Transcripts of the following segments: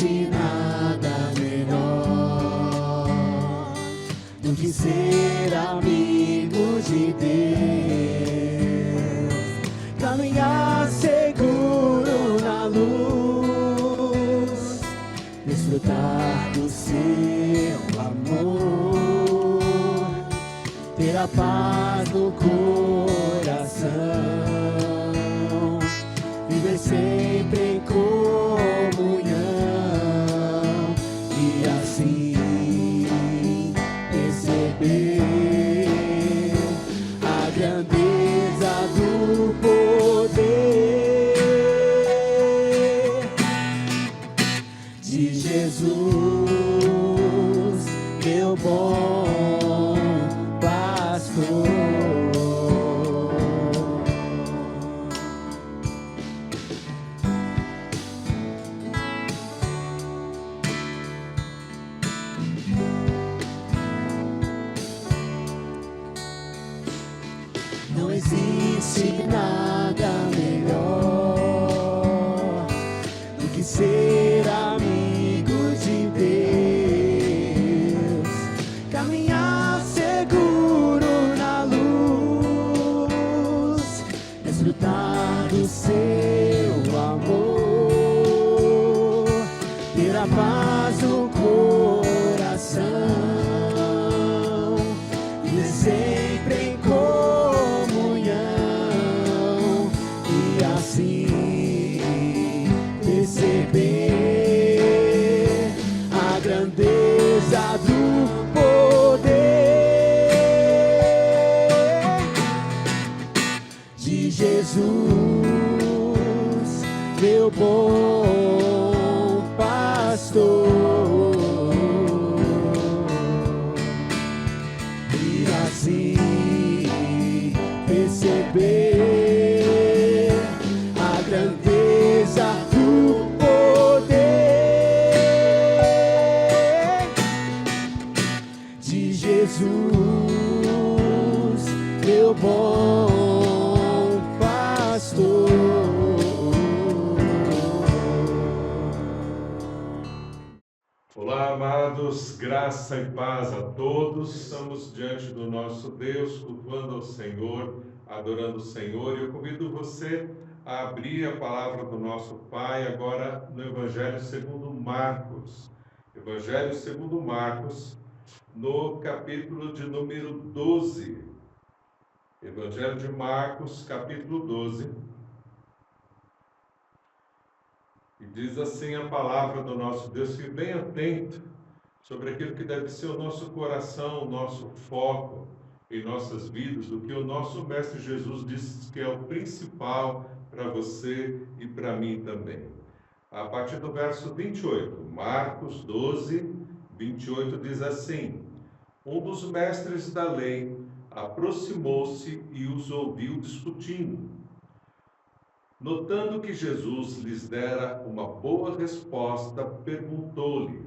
existe nada melhor do que ser amigo de Deus, caminhar seguro na luz, desfrutar do seu amor, ter a paz no coração, viver sempre em comunhão e assim perceber a grandeza do poder de Jesus, meu bom pastor. Não existe nada melhor do que ser amigo de Deus, caminhar seguro na luz, desfrutar do seu amor, ter a paz no coração, viver sempre em assim perceber a grandeza do poder de Jesus, meu bom pastor, e assim perceber grandeza do poder de Jesus, meu bom pastor. Olá, amados, graça e paz a todos. Estamos diante do nosso Deus, cultuando ao Senhor, adorando o Senhor, e eu convido você a abrir a palavra do nosso Pai agora no Evangelho segundo Marcos. Evangelho segundo Marcos, no capítulo de número 12. Evangelho de Marcos, capítulo 12. E diz assim a palavra do nosso Deus, fique bem atento sobre aquilo que deve ser o nosso coração, o nosso foco em nossas vidas, do que o nosso Mestre Jesus diz que é o principal para você e para mim também. A partir do verso 28, Marcos 12, 28 diz assim: um dos mestres da lei aproximou-se e os ouviu discutindo. Notando que Jesus lhes dera uma boa resposta, perguntou-lhe: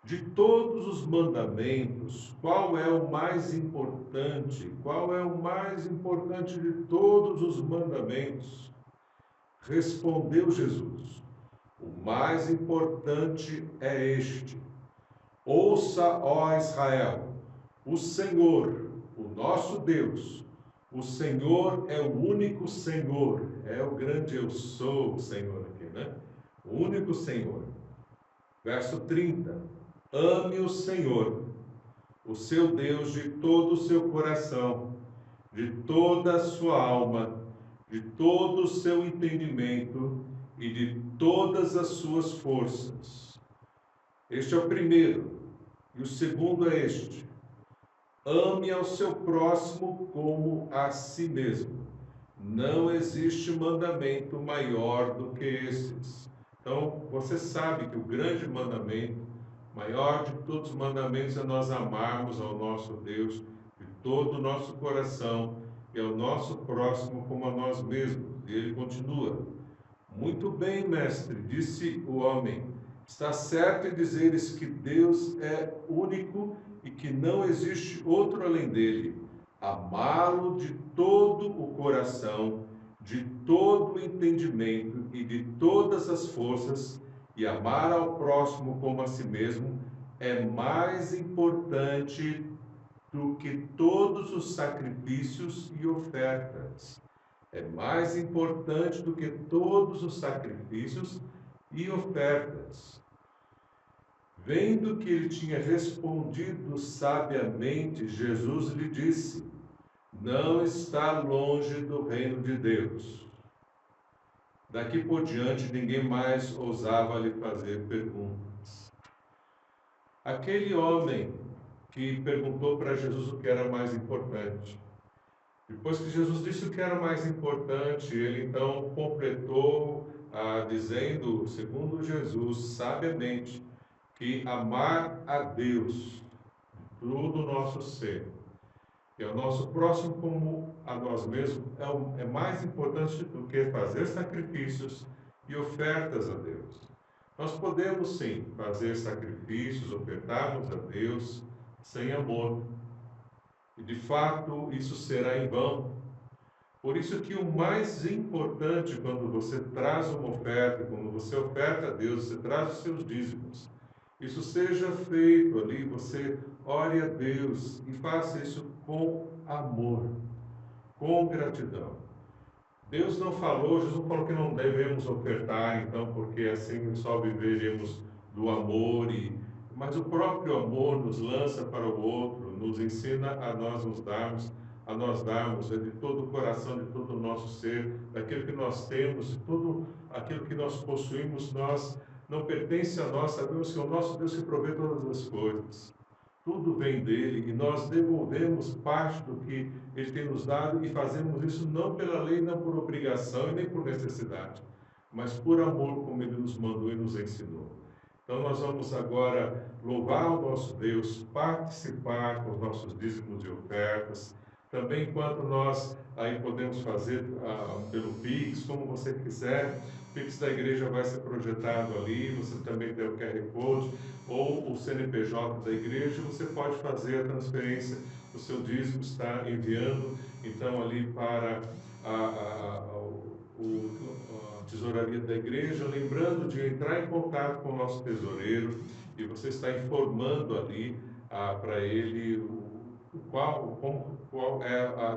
de todos os mandamentos, qual é o mais importante? Qual é o mais importante de todos os mandamentos? Respondeu Jesus: o mais importante é este: ouça, ó Israel, o Senhor, o nosso Deus, o Senhor é o único Senhor, é o grande eu sou o Senhor aqui, né? O único Senhor. Verso 30, ame o Senhor, o seu Deus, de todo o seu coração, de toda a sua alma, de todo o seu entendimento e de todas as suas forças. Este é o primeiro. E o segundo é este: ame ao seu próximo como a si mesmo. Não existe mandamento maior do que esses. Então, você sabe que o grande mandamento, maior de todos os mandamentos, é nós amarmos ao nosso Deus de todo o nosso coração e ao nosso próximo como a nós mesmos. E ele continua: muito bem, mestre, disse o homem, está certo em dizeres que Deus é único e que não existe outro além dele. Amá-lo de todo o coração, de todo o entendimento e de todas as forças, e amar ao próximo como a si mesmo é mais importante do que todos os sacrifícios e ofertas. É mais importante do que todos os sacrifícios e ofertas. Vendo que ele tinha respondido sabiamente, Jesus lhe disse: não está longe do reino de Deus. Daqui por diante, ninguém mais ousava lhe fazer perguntas. Aquele homem que perguntou para Jesus o que era mais importante. Depois que Jesus disse o que era mais importante, ele então completou, dizendo, segundo Jesus, sabiamente, que amar a Deus de todo o nosso ser, e ao nosso próximo como a nós mesmos, é mais importante do que fazer sacrifícios e ofertas a Deus. Nós podemos sim fazer sacrifícios, ofertarmos a Deus sem amor. E de fato isso será em vão. Por isso que o mais importante quando você traz uma oferta, quando você oferta a Deus, você traz os seus dízimos, isso seja feito ali, você ore a Deus e faça isso com amor, com gratidão. Deus não falou, Jesus não falou que não devemos ofertar, então, porque assim só viveremos do amor, mas o próprio amor nos lança para o outro, nos ensina a nós nos darmos, de todo o coração, de todo o nosso ser, daquilo que nós temos, de tudo aquilo que nós possuímos, nós não pertence a nós, sabemos que é o nosso Deus que provê todas as coisas. Tudo vem dele e nós devolvemos parte do que ele tem nos dado e fazemos isso não pela lei, não por obrigação e nem por necessidade, mas por amor, como ele nos mandou e nos ensinou. Então nós vamos agora louvar o nosso Deus, participar com os nossos dízimos e ofertas, também enquanto nós aí podemos fazer pelo Pix, como você quiser. O Pix da igreja vai ser projetado ali, você também tem o QR Code ou o CNPJ da igreja, você pode fazer a transferência, o seu dízimo está enviando então ali para a tesouraria da igreja, lembrando de entrar em contato com o nosso tesoureiro e você está informando ali para ele qual é a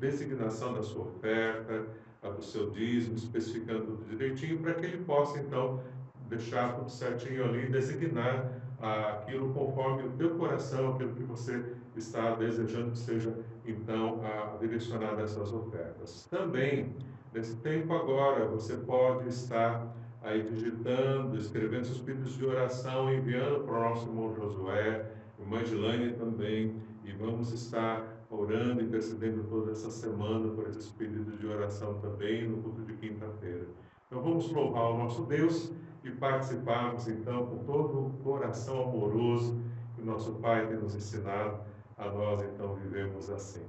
designação da sua oferta, do seu dízimo, especificando tudo direitinho, para que ele possa, então, deixar tudo certinho ali e designar aquilo conforme o teu coração, aquilo que você está desejando que seja, então, direcionado a essas ofertas. Também, nesse tempo agora, você pode estar aí digitando, escrevendo seus pedidos de oração, enviando para o nosso irmão Josué, irmã Gilane também, e vamos estar orando e intercedendo toda essa semana por esses pedidos de oração também no culto de quinta-feira. Então vamos louvar o nosso Deus e participarmos então com todo o coração amoroso que o nosso Pai tem nos ensinado a nós então vivemos assim.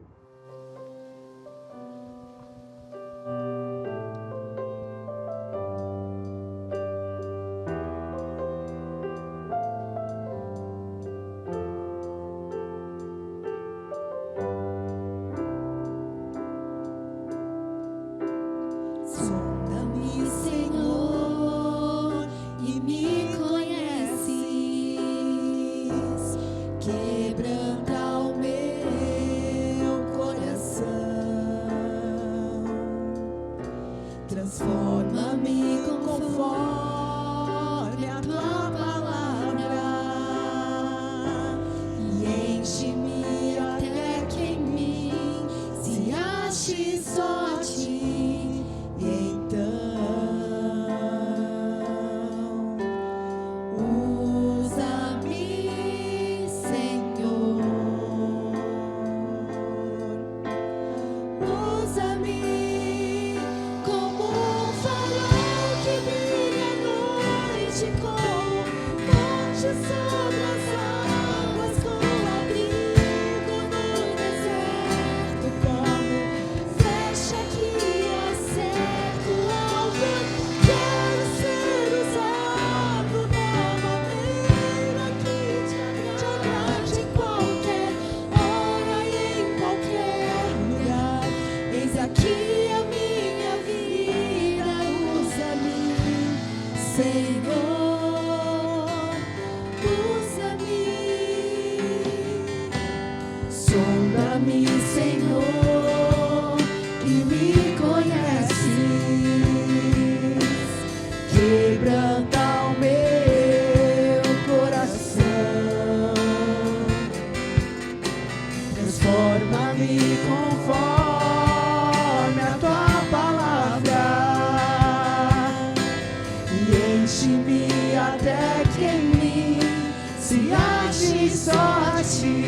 se age só a ti.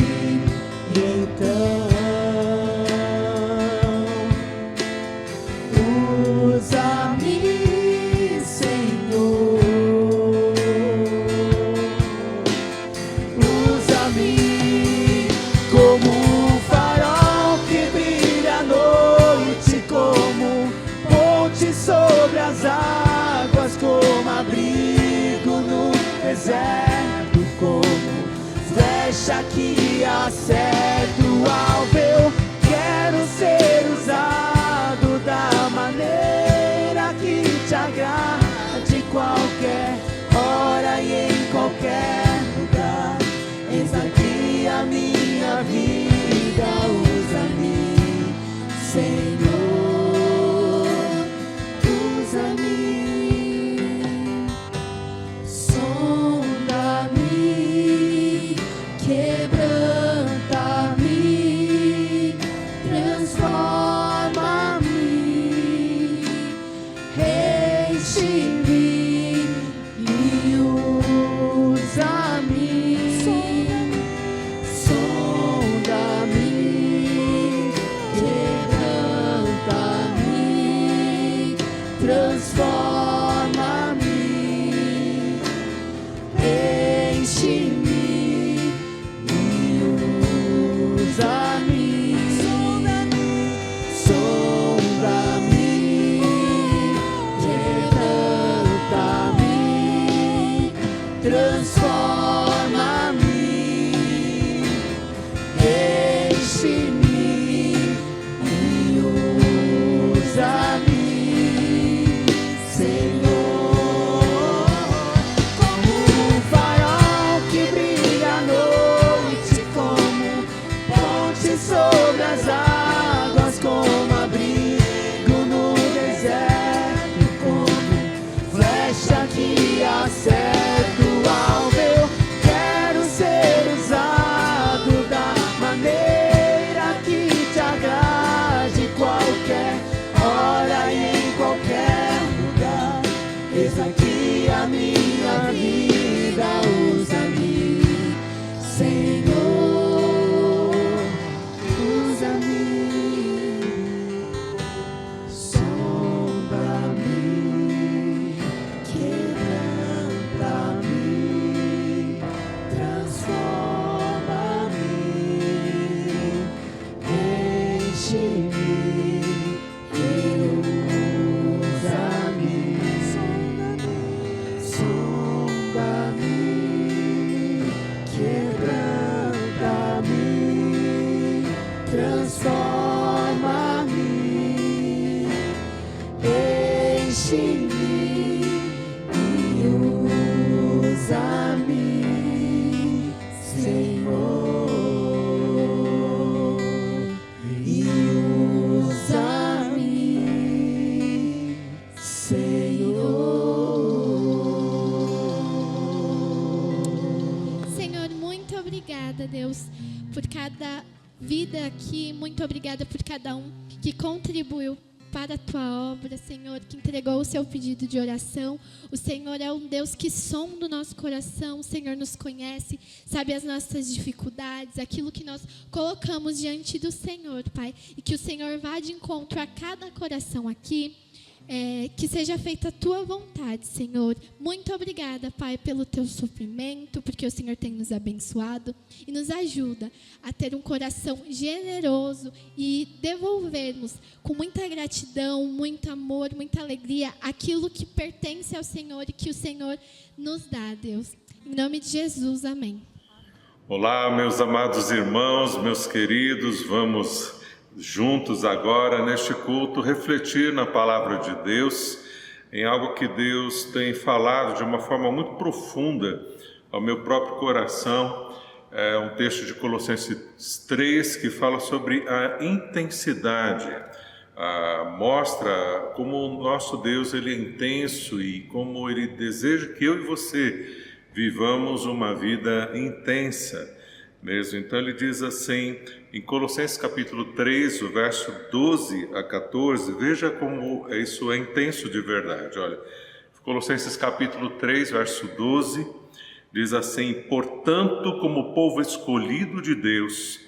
E então usa-me, Senhor, usa-me como um farol que brilha à noite, como ponte sobre as águas, como abrigo no deserto, como flecha que acerta o alvo. Eu quero ser usado da maneira que te agrade, qualquer hora e em qualquer lugar. Eis aqui a minha vida, usa-me, Senhor, usa-me. Sonda-me, quebranta-me, transforma-me, enche-me e usa-me. Sonda-me, quebranta-me, transforma-me, enche-me e usa-me. Sonda-me, quebranta-me, transforma-me, enche-me e usa-me, Senhor, como um farol que brilha à noite, como ponte sobre as águas, como abrigo no deserto, como flecha que acerta o alvo. Eu quero ser usado da maneira que te agrade, qualquer hora e em qualquer lugar. Eis aqui a minha vida, usa-me, Senhor, usa-me. Sonda-me, quebranta-me, transforma-me, enche-me e usa-me. Sonda-me, quebranta-me, transforma-me, enche-me e usa-me, Senhor, e usa-me, Senhor. Senhor, muito obrigada, Deus, por cada vida aqui. Muito obrigada por cada um que contribuiu para a tua obra, Senhor, que entregou o seu pedido de oração. O Senhor é um Deus que sonda o nosso coração. O Senhor nos conhece, sabe as nossas dificuldades, aquilo que nós colocamos diante do Senhor, Pai. E que o Senhor vá de encontro a cada coração aqui. Que seja feita a tua vontade, Senhor. Muito obrigada, Pai, pelo teu suprimento, porque o Senhor tem nos abençoado e nos ajuda a ter um coração generoso e devolvermos com muita gratidão, muito amor, muita alegria aquilo que pertence ao Senhor e que o Senhor nos dá, Deus. Em nome de Jesus, amém. Olá, meus amados irmãos, meus queridos, vamos juntos agora neste culto refletir na palavra de Deus, em algo que Deus tem falado de uma forma muito profunda ao meu próprio coração. É um texto de Colossenses 3 que fala sobre a intensidade, mostra como o nosso Deus ele é intenso e como Ele deseja que eu e você vivamos uma vida intensa mesmo. Então ele diz assim, em Colossenses capítulo 3, o verso 12 a 14, veja como isso é intenso de verdade. Olha, Colossenses capítulo 3, verso 12, Diz assim: portanto, como povo escolhido de Deus,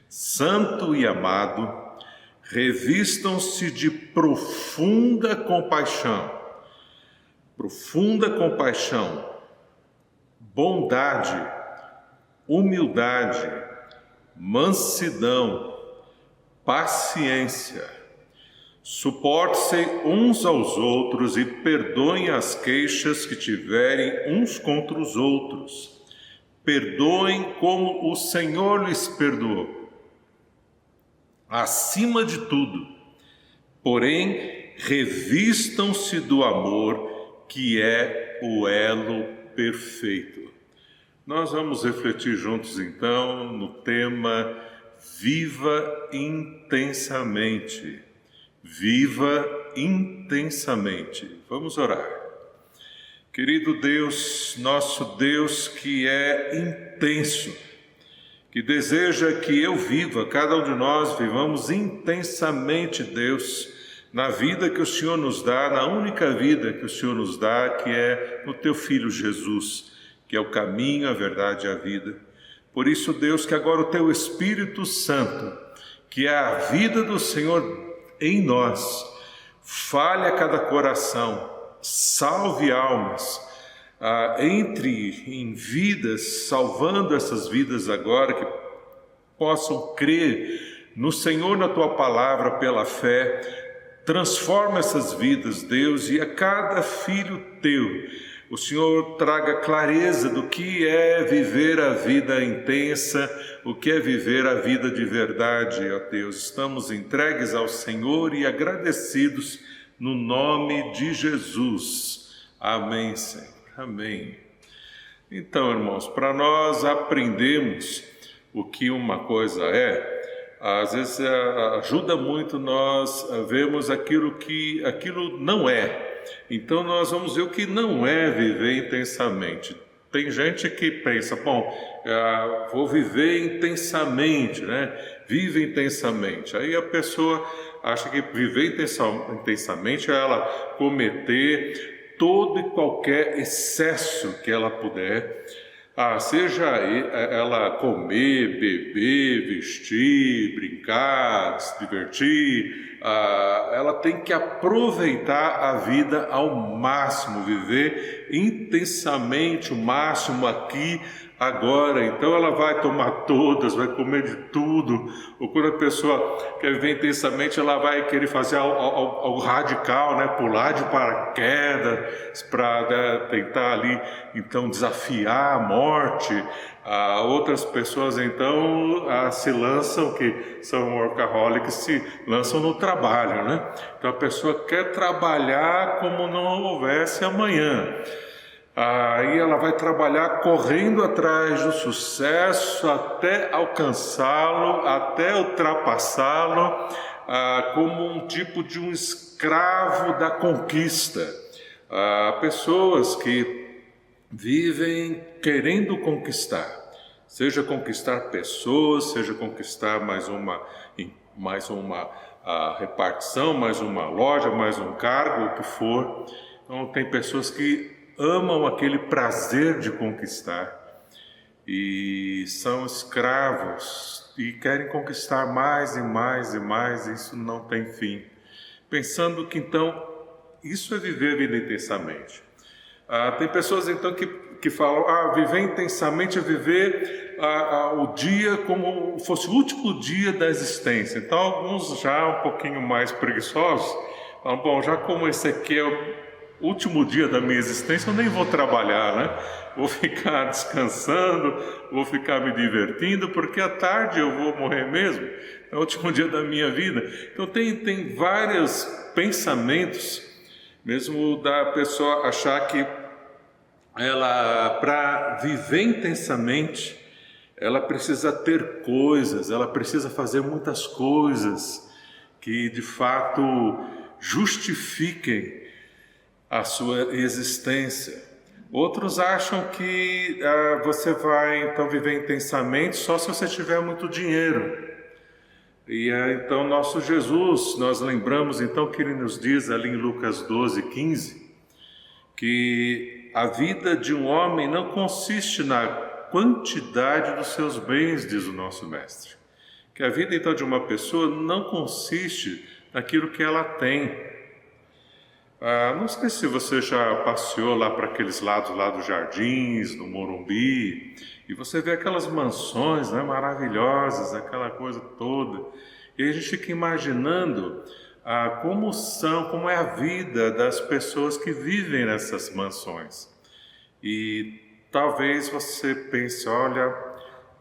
santo e amado, revistam-se de profunda compaixão, bondade, humildade, mansidão, paciência. Suportem-se uns aos outros e perdoem as queixas que tiverem uns contra os outros. Perdoem como o Senhor lhes perdoou. Acima de tudo, porém, revistam-se do amor, que é o elo perfeito. Nós vamos refletir juntos então no tema Viva intensamente. Viva intensamente. Vamos orar. Querido Deus, nosso Deus que é intenso, que deseja que eu viva, cada um de nós vivamos intensamente, Deus, na vida que o Senhor nos dá, na única vida que o Senhor nos dá, que é no Teu Filho Jesus, que é o caminho, a verdade e a vida. Por isso, Deus, que agora o Teu Espírito Santo, que é a vida do Senhor em nós, fale a cada coração, salve almas, entre em vidas, salvando essas vidas agora, que possam crer no Senhor, na Tua palavra, pela fé. Transforma essas vidas, Deus, e a cada filho Teu, o Senhor traga clareza do que é viver a vida intensa, o que é viver a vida de verdade, ó Deus. Estamos entregues ao Senhor e agradecidos no nome de Jesus. Amém, Senhor. Amém. Então, irmãos, para nós aprendermos o que uma coisa é, às vezes ajuda muito nós a vermos aquilo não é. Então nós vamos ver o que não é viver intensamente. Tem gente que pensa, vou viver intensamente, né? Vive intensamente. Aí a pessoa acha que viver intensamente é ela cometer todo e qualquer excesso que ela puder, seja ela comer, beber, vestir, brincar, se divertir, ela tem que aproveitar a vida ao máximo, viver intensamente o máximo aqui, agora. Então ela vai tomar todas, vai comer de tudo. Ou quando a pessoa quer viver intensamente, ela vai querer fazer algo radical, né? Pular de paraquedas para tentar ali então desafiar a morte. Outras pessoas então se lançam, que são workaholics, se lançam no trabalho, né? Então a pessoa quer trabalhar como não houvesse amanhã. Aí ela vai trabalhar correndo atrás do sucesso até alcançá-lo, até ultrapassá-lo, como um tipo de um escravo da conquista. Pessoas que vivem querendo conquistar, seja conquistar pessoas, seja conquistar mais uma repartição, mais uma loja, mais um cargo, o que for. Então tem pessoas que amam aquele prazer de conquistar e são escravos e querem conquistar mais e mais e mais, e isso não tem fim, pensando que então isso é viver a vida intensamente. Tem pessoas então que falam, viver intensamente é viver o dia como fosse o último dia da existência. Então alguns já um pouquinho mais preguiçosos falam, já como esse aqui é o último dia da minha existência, eu nem vou trabalhar, né? Vou ficar descansando, vou ficar me divertindo, porque à tarde eu vou morrer mesmo, é o último dia da minha vida. Então tem vários pensamentos, mesmo da pessoa achar que ela, para viver intensamente, ela precisa ter coisas, ela precisa fazer muitas coisas que de fato justifiquem a sua existência. Outros acham que você vai então viver intensamente só se você tiver muito dinheiro. E então nosso Jesus, nós lembramos então que ele nos diz ali em Lucas 12:15, que a vida de um homem não consiste na quantidade dos seus bens, diz o nosso mestre. Que a vida, então, de uma pessoa não consiste naquilo que ela tem. Não sei se você já passeou lá para aqueles lados lá dos Jardins, no Morumbi, e você vê aquelas mansões, né, maravilhosas, aquela coisa toda. E aí a gente fica imaginando como é a vida das pessoas que vivem nessas mansões. E talvez você pense, olha,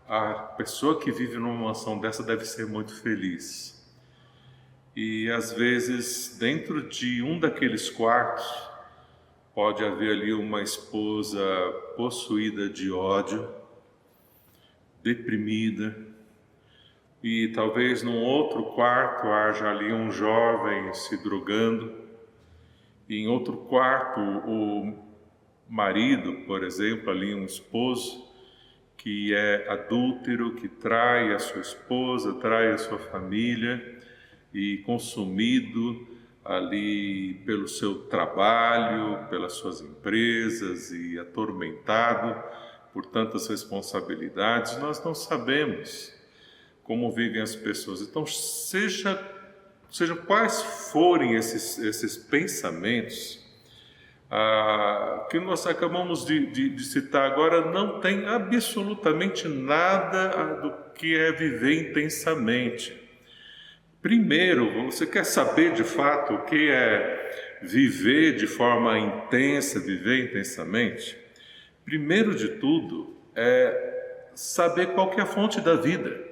a pessoa que vive numa mansão dessa deve ser muito feliz. E às vezes, dentro de um daqueles quartos, pode haver ali uma esposa possuída de ódio, deprimida, e talvez num outro quarto haja ali um jovem se drogando, e em outro quarto o marido, por exemplo, ali um esposo que é adúltero, que trai a sua esposa, trai a sua família, e consumido ali pelo seu trabalho, pelas suas empresas e atormentado por tantas responsabilidades. Nós não sabemos como vivem as pessoas. Então, sejam quais forem esses pensamentos que nós acabamos de citar agora, não tem absolutamente nada do que é viver intensamente. Primeiro, você quer saber de fato o que é viver de forma intensa, viver intensamente? Primeiro de tudo, é saber qual que é a fonte da vida.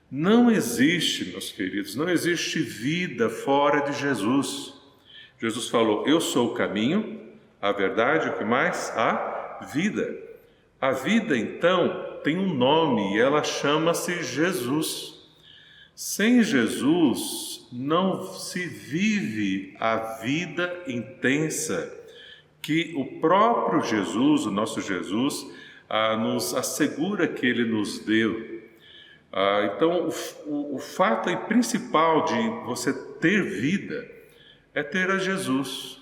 Não existe, meus queridos, não existe vida fora de Jesus. Jesus falou, eu sou o caminho, a verdade, o que mais? A vida. A vida, então, tem um nome e ela chama-se Jesus. Sem Jesus, não se vive a vida intensa que o próprio Jesus, o nosso Jesus, nos assegura que Ele nos deu. Então, o fato principal de você ter vida é ter a Jesus.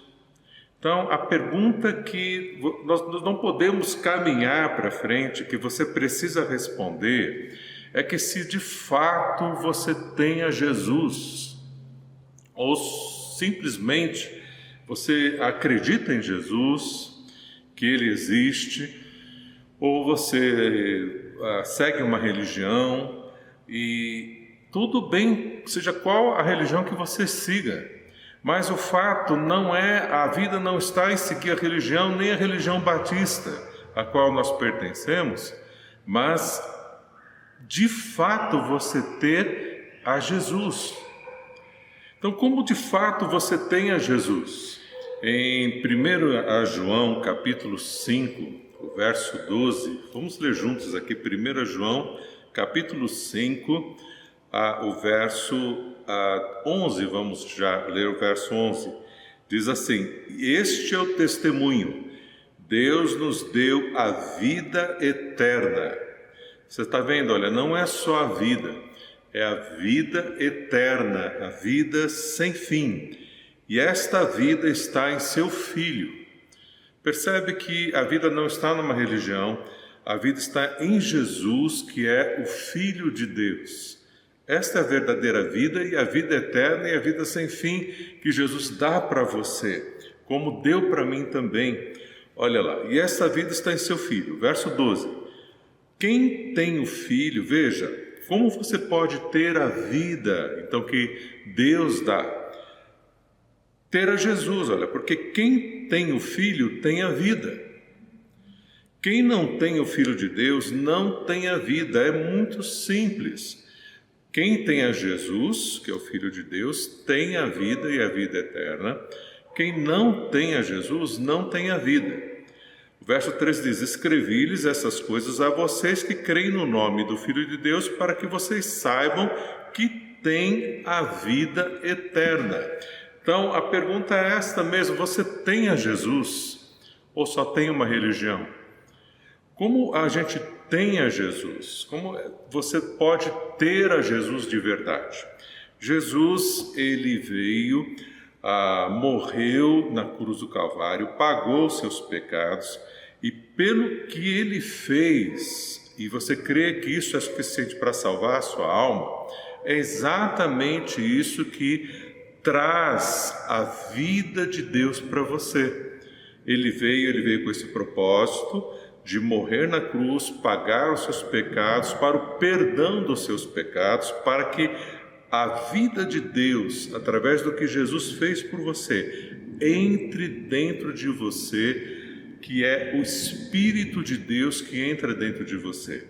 Então, a pergunta que nós não podemos caminhar para frente, que você precisa responder, é que se de fato você tem a Jesus, ou simplesmente você acredita em Jesus, que Ele existe, ou você segue uma religião, e tudo bem, seja qual a religião que você siga, mas o fato não é, a vida não está em seguir a religião, nem a religião batista, a qual nós pertencemos, mas de fato você ter a Jesus. Então, como de fato você tem a Jesus? Em 1 João, capítulo 5, o verso 12, vamos ler juntos aqui, 1 João, capítulo 5, o verso 11, vamos já ler o verso 11. Diz assim, este é o testemunho, Deus nos deu a vida eterna. Você está vendo, olha, não é só a vida, é a vida eterna, a vida sem fim. E esta vida está em seu Filho. Percebe que a vida não está numa religião, a vida está em Jesus, que é o Filho de Deus. Esta é a verdadeira vida e a vida eterna e a vida sem fim que Jesus dá para você, como deu para mim também. Olha lá, e essa vida está em seu Filho. Verso 12. Quem tem o Filho, veja, como você pode ter a vida, então, que Deus dá? Ter a Jesus, olha, porque quem tem o Filho tem a vida. Quem não tem o Filho de Deus não tem a vida, é muito simples. Quem tem a Jesus, que é o Filho de Deus, tem a vida e a vida eterna. Quem não tem a Jesus não tem a vida. O verso 3 diz, escrevi-lhes essas coisas a vocês que creem no nome do Filho de Deus, para que vocês saibam que têm a vida eterna. Então, a pergunta é esta mesmo, você tem a Jesus ou só tem uma religião? Como a gente tem a Jesus? Como você pode ter a Jesus de verdade? Jesus, ele veio morreu na cruz do Calvário, pagou os seus pecados, e pelo que ele fez, e você crê que isso é suficiente para salvar a sua alma, é exatamente isso que traz a vida de Deus para você. Ele veio com esse propósito de morrer na cruz, pagar os seus pecados, para o perdão dos seus pecados, para que a vida de Deus, através do que Jesus fez por você, entre dentro de você, que é o Espírito de Deus que entra dentro de você.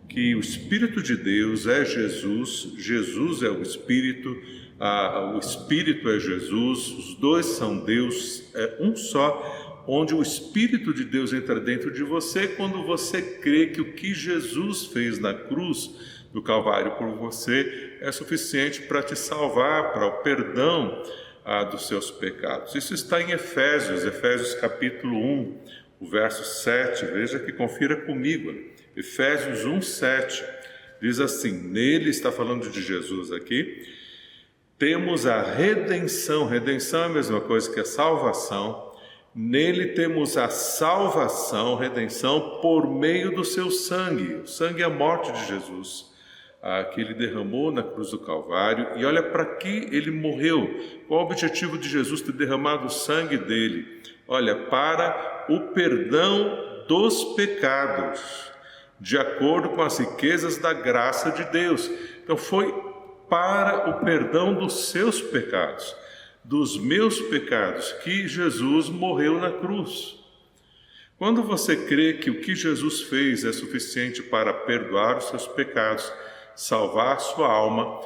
Que o Espírito de Deus é Jesus, Jesus é o Espírito é Jesus, os dois são Deus, é um só, onde o Espírito de Deus entra dentro de você quando você crê que o que Jesus fez na cruz do Calvário por você é suficiente para te salvar, para o perdão dos seus pecados. Isso está em Efésios capítulo 1, o verso 7, veja que confira comigo. Efésios 1, 7, diz assim, nele, está falando de Jesus aqui, temos a redenção é a mesma coisa que a salvação, nele temos a salvação, redenção, por meio do seu sangue. O sangue é a morte de Jesus, que ele derramou na cruz do Calvário. E olha para que ele morreu. Qual o objetivo de Jesus ter derramado o sangue dele? Olha, para o perdão dos pecados, de acordo com as riquezas da graça de Deus. Então foi para o perdão dos seus pecados, dos meus pecados, que Jesus morreu na cruz. Quando você crê que o que Jesus fez é suficiente para perdoar os seus pecados, salvar a sua alma,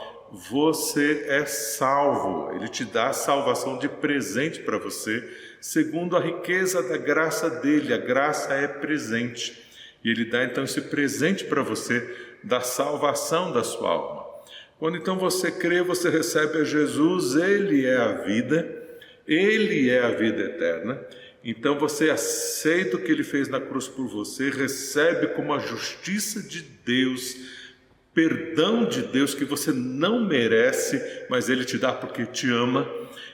você é salvo. Ele te dá a salvação de presente para você, segundo a riqueza da graça dele. A graça é presente. E ele dá então esse presente para você da salvação da sua alma. Quando então você crê, você recebe a Jesus, ele é a vida eterna. Então você aceita o que ele fez na cruz por você, recebe como a justiça de Deus, perdão de Deus que você não merece, mas ele te dá porque te ama.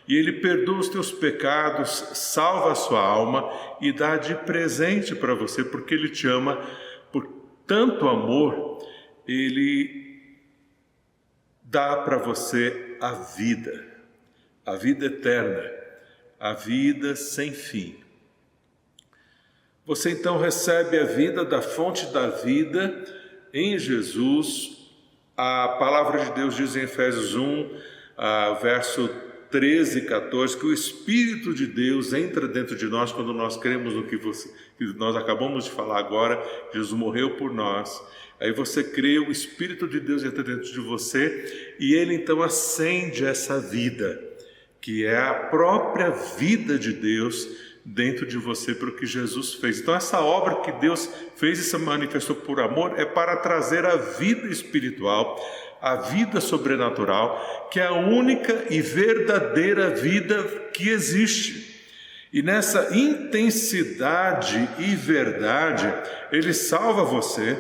E ele perdoa os teus pecados, salva a sua alma e dá de presente para você, porque ele te ama. Por tanto amor, ele dá para você a vida eterna, a vida sem fim. Você então recebe a vida da fonte da vida em Jesus. A palavra de Deus diz em Efésios 1, verso 13 e 14, que o Espírito de Deus entra dentro de nós quando nós cremos no que nós acabamos de falar agora. Jesus morreu por nós. Aí você crê, o Espírito de Deus entra dentro de você e ele então acende essa vida, que é a própria vida de Deus dentro de você, para o que Jesus fez. Então essa obra que Deus fez e se manifestou por amor é para trazer a vida espiritual, a vida sobrenatural, que é a única e verdadeira vida que existe. E nessa intensidade e verdade, ele salva você,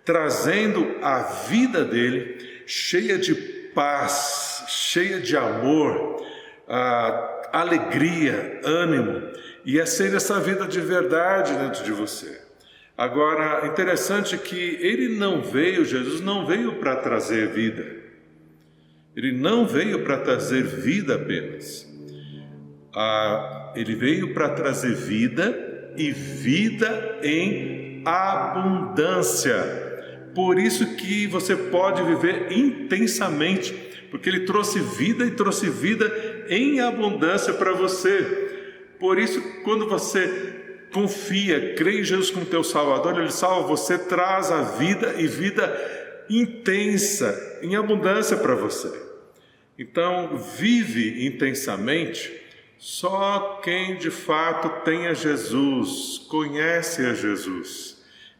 trazendo a vida dele cheia de paz, cheia de amor, alegria, ânimo, e acende essa vida de verdade dentro de você. Agora, interessante que Jesus não veio para trazer vida. Ele não veio para trazer vida apenas. Ele veio para trazer vida e vida em abundância. Por isso que você pode viver intensamente, porque ele trouxe vida e trouxe vida em abundância para você. Por isso, quando você confia, crê em Jesus como teu Salvador, ele salva você, traz a vida e vida intensa, em abundância para você. Então, vive intensamente só quem de fato tem a Jesus, conhece a Jesus.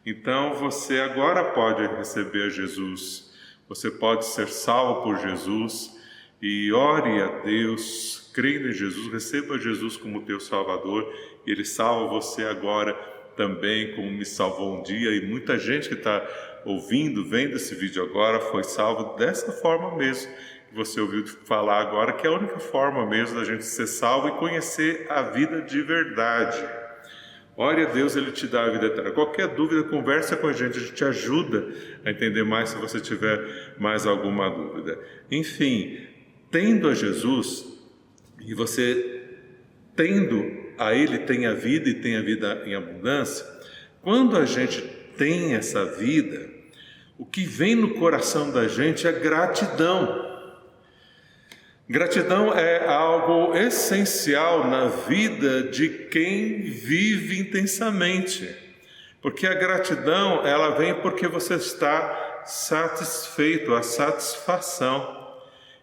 Então você agora pode receber a Jesus, você pode ser salvo por Jesus e ore a Deus, crendo em Jesus, receba Jesus como teu Salvador e Ele salva você agora também, como me salvou um dia. E muita gente que está ouvindo, vendo esse vídeo agora, foi salvo dessa forma mesmo. que você ouviu falar agora, que é a única forma mesmo da gente ser salvo e conhecer a vida de verdade. Ore a Deus, Ele te dá a vida eterna. Qualquer dúvida, conversa com a gente te ajuda a entender mais se você tiver mais alguma dúvida. Enfim, tendo a Jesus, e você tendo a Ele tem a vida e tem a vida em abundância, quando a gente tem essa vida, o que vem no coração da gente é gratidão. Gratidão é algo essencial na vida de quem vive intensamente, porque a gratidão ela vem porque você está satisfeito, a satisfação.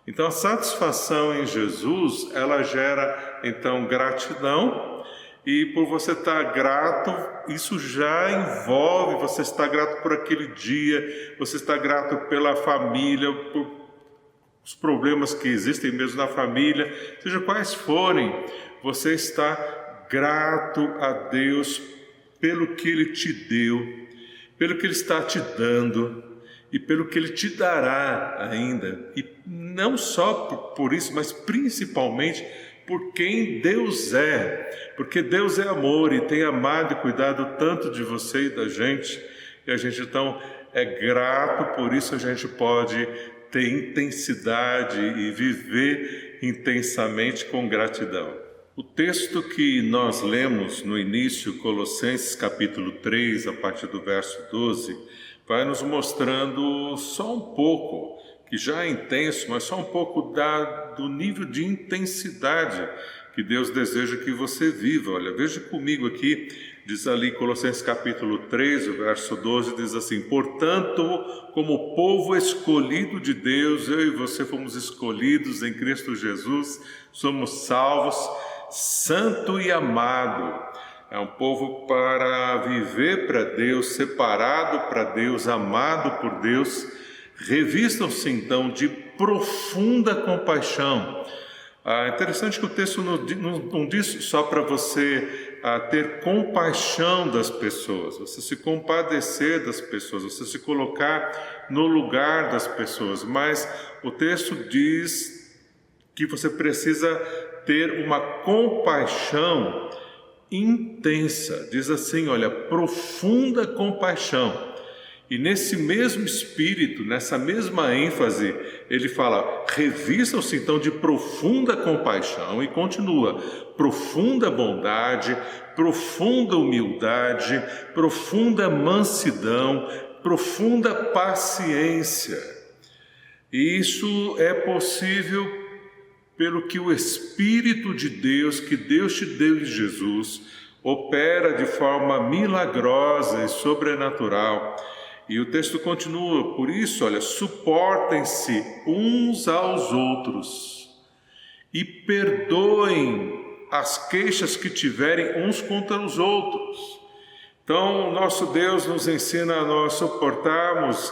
Então a satisfação em Jesus, ela gera então gratidão, e por você estar grato, isso já envolve, você está grato por aquele dia, você está grato pela família, por os problemas que existem mesmo na família, seja quais forem, você está grato a Deus pelo que Ele te deu, pelo que Ele está te dando e pelo que Ele te dará ainda. E não só por isso, mas principalmente por quem Deus é, porque Deus é amor e tem amado e cuidado tanto de você e da gente, e a gente então é grato, por isso a gente pode ter intensidade e viver intensamente com gratidão. O texto que nós lemos no início, Colossenses capítulo 3, a partir do verso 12, vai nos mostrando só um pouco, que já é intenso, mas só um pouco do nível de intensidade que Deus deseja que você viva. Olha, veja comigo aqui, diz ali Colossenses capítulo 3, o verso 12, diz assim: portanto, como povo escolhido de Deus, eu e você fomos escolhidos em Cristo Jesus, somos salvos, santo e amado. É um povo para viver para Deus, separado para Deus, amado por Deus. Revistam-se então de profunda compaixão. É interessante que o texto não diz só para você ter compaixão das pessoas, você se compadecer das pessoas, você se colocar no lugar das pessoas, mas o texto diz que você precisa ter uma compaixão intensa. Diz assim, olha, profunda compaixão. E nesse mesmo espírito, nessa mesma ênfase, ele fala, revistam-se então de profunda compaixão, e continua, profunda bondade, profunda humildade, profunda mansidão, profunda paciência. E isso é possível pelo que o Espírito de Deus, que Deus te deu em Jesus, opera de forma milagrosa e sobrenatural. E o texto continua, por isso, olha, suportem-se uns aos outros e perdoem as queixas que tiverem uns contra os outros. Então, nosso Deus nos ensina a nós suportarmos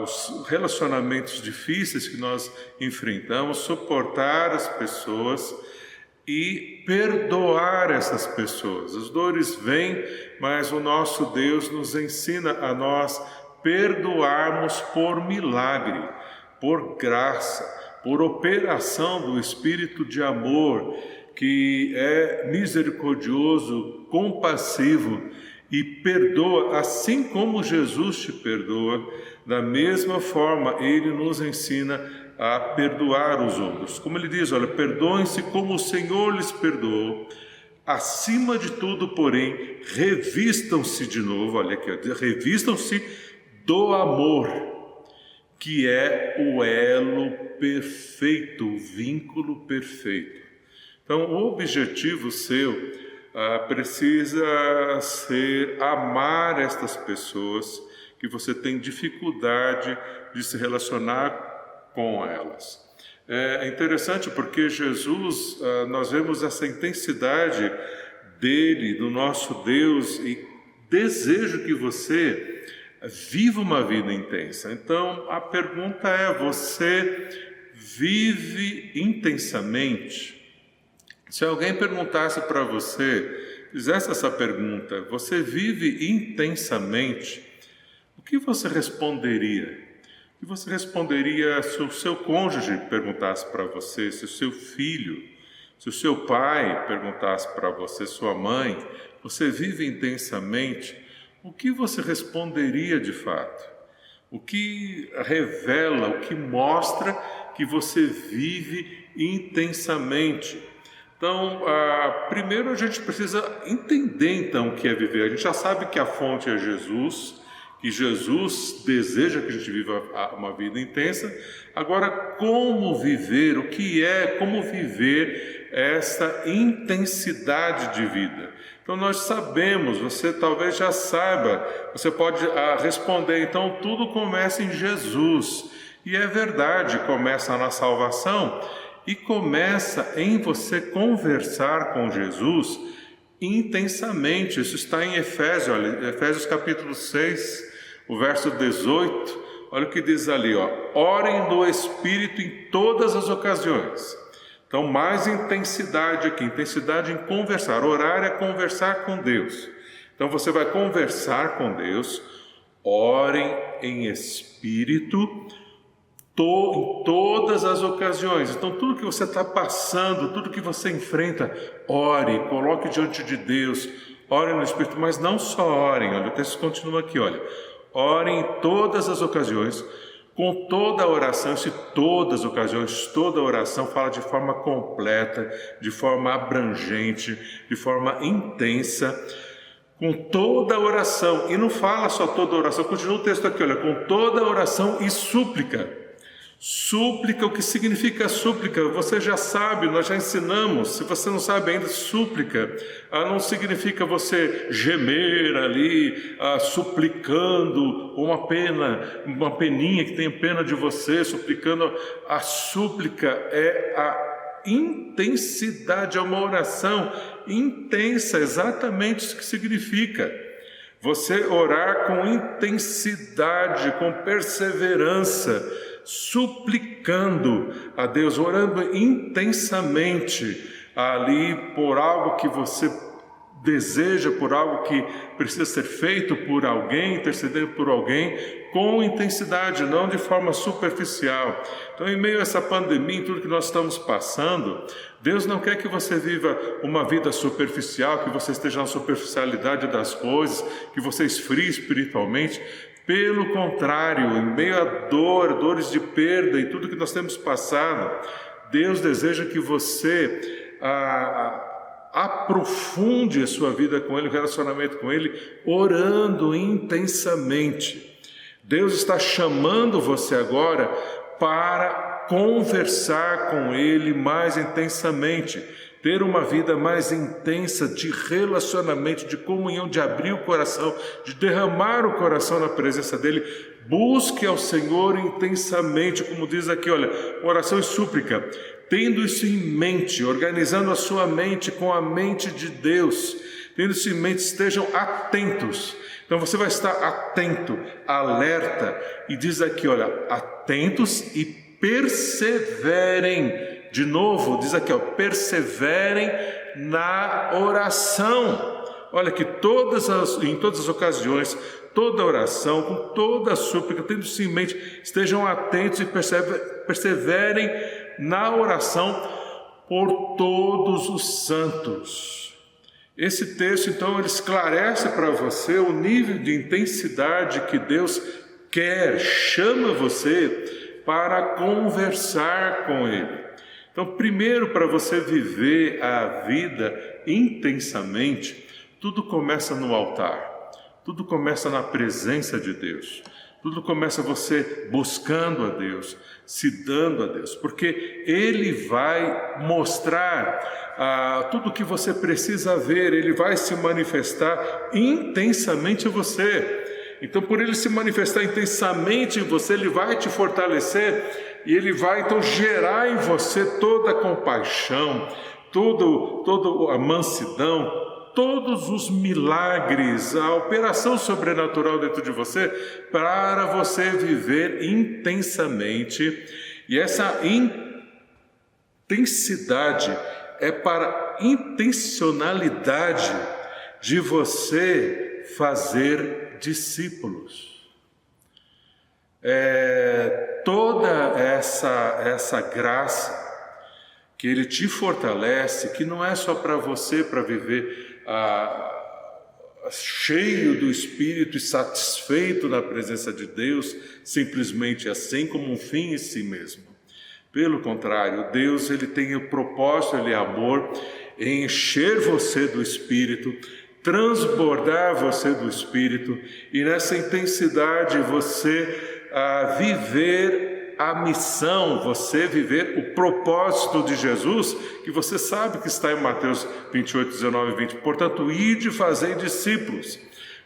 os relacionamentos difíceis que nós enfrentamos, suportar as pessoas e perdoar essas pessoas. As dores vêm, mas o nosso Deus nos ensina a nós perdoarmos por milagre, por graça, por operação do Espírito de amor, que é misericordioso, compassivo e perdoa, assim como Jesus te perdoa. Da mesma forma, Ele nos ensina a perdoar os outros. Como Ele diz, olha, perdoem-se como o Senhor lhes perdoou. Acima de tudo, porém, revistam-se de novo, olha aqui, revistam-se do amor, que é o elo perfeito, o vínculo perfeito. Então, o objetivo seu precisa ser amar estas pessoas que você tem dificuldade de se relacionar com elas. É interessante porque Jesus, nós vemos essa intensidade dele, do nosso Deus, e desejo que você viva uma vida intensa. Então, a pergunta é, você vive intensamente? Se alguém perguntasse para você, fizesse essa pergunta, você vive intensamente? O que você responderia? O que você responderia se o seu cônjuge perguntasse para você, se o seu filho, se o seu pai perguntasse para você, sua mãe, você vive intensamente? O que você responderia de fato? O que revela, o que mostra que você vive intensamente? Então, primeiro a gente precisa entender então o que é viver. A gente já sabe que a fonte é Jesus, que Jesus deseja que a gente viva uma vida intensa. Agora, como viver? O que é? Como viver essa intensidade de vida? Então nós sabemos, você talvez já saiba, você pode responder, então tudo começa em Jesus. E é verdade, começa na salvação e começa em você conversar com Jesus intensamente. Isso está em Efésios, olha, Efésios capítulo 6, o verso 18, olha o que diz ali, ó: orem do Espírito em todas as ocasiões. Então, mais intensidade aqui, intensidade em conversar. Orar é conversar com Deus. Então, você vai conversar com Deus. Orem em espírito em todas as ocasiões. Então, tudo que você está passando, tudo que você enfrenta, ore, coloque diante de Deus. Orem no Espírito, mas não só orem. Olha, o texto continua aqui, olha. Orem em todas as ocasiões, com toda a oração. Esse todas as ocasiões, toda a oração fala de forma completa, de forma abrangente, de forma intensa, com toda a oração. E não fala só toda a oração, continua o texto aqui, olha, com toda a oração e súplica. Súplica, o que significa súplica? Você já sabe, nós já ensinamos. Se você não sabe ainda, súplica não significa você gemer ali, suplicando uma peninha que tem pena de você, suplicando. A súplica é a intensidade, é uma oração intensa, exatamente isso que significa. Você orar com intensidade, com perseverança, suplicando a Deus, orando intensamente ali por algo que você deseja, por algo que precisa ser feito por alguém, intercedendo por alguém, com intensidade, não de forma superficial. Então, em meio a essa pandemia, em tudo que nós estamos passando, Deus não quer que você viva uma vida superficial, que você esteja na superficialidade das coisas, que você esfrie espiritualmente. Pelo contrário, em meio a dores de perda e tudo que nós temos passado, Deus deseja que você aprofunde a sua vida com Ele, o relacionamento com Ele, orando intensamente. Deus está chamando você agora para conversar com Ele mais intensamente, ter uma vida mais intensa de relacionamento, de comunhão, de abrir o coração, de derramar o coração na presença dEle. Busque ao Senhor intensamente, como diz aqui, olha, oração e súplica, tendo isso em mente, organizando a sua mente com a mente de Deus, tendo isso em mente, estejam atentos. Então você vai estar atento, alerta, e diz aqui, olha, atentos e perseverem. De novo, diz aqui, ó, perseverem na oração. Olha que em todas as ocasiões, toda oração, com toda a súplica, tendo isso em mente, estejam atentos e perseverem na oração por todos os santos. Esse texto, então, ele esclarece para você o nível de intensidade que Deus quer, chama você para conversar com Ele. Então, primeiro, para você viver a vida intensamente, tudo começa no altar, tudo começa na presença de Deus, tudo começa você buscando a Deus, se dando a Deus, porque Ele vai mostrar tudo o que você precisa ver, Ele vai se manifestar intensamente em você. Então, por Ele se manifestar intensamente em você, Ele vai te fortalecer e Ele vai então gerar em você toda a compaixão, toda a mansidão, todos os milagres, a operação sobrenatural dentro de você, para você viver intensamente. E essa intensidade é para a intencionalidade de você fazer discípulos. toda essa graça que Ele te fortalece, que não é só para você, para viver cheio do Espírito e satisfeito na presença de Deus, simplesmente assim, como um fim em si mesmo. Pelo contrário, Deus, Ele tem o propósito, Ele é amor, em encher você do Espírito, transbordar você do Espírito, e nessa intensidade você viver a missão, você viver o propósito de Jesus, que você sabe que está em Mateus 28, 19 e 20. Portanto, ide fazer discípulos.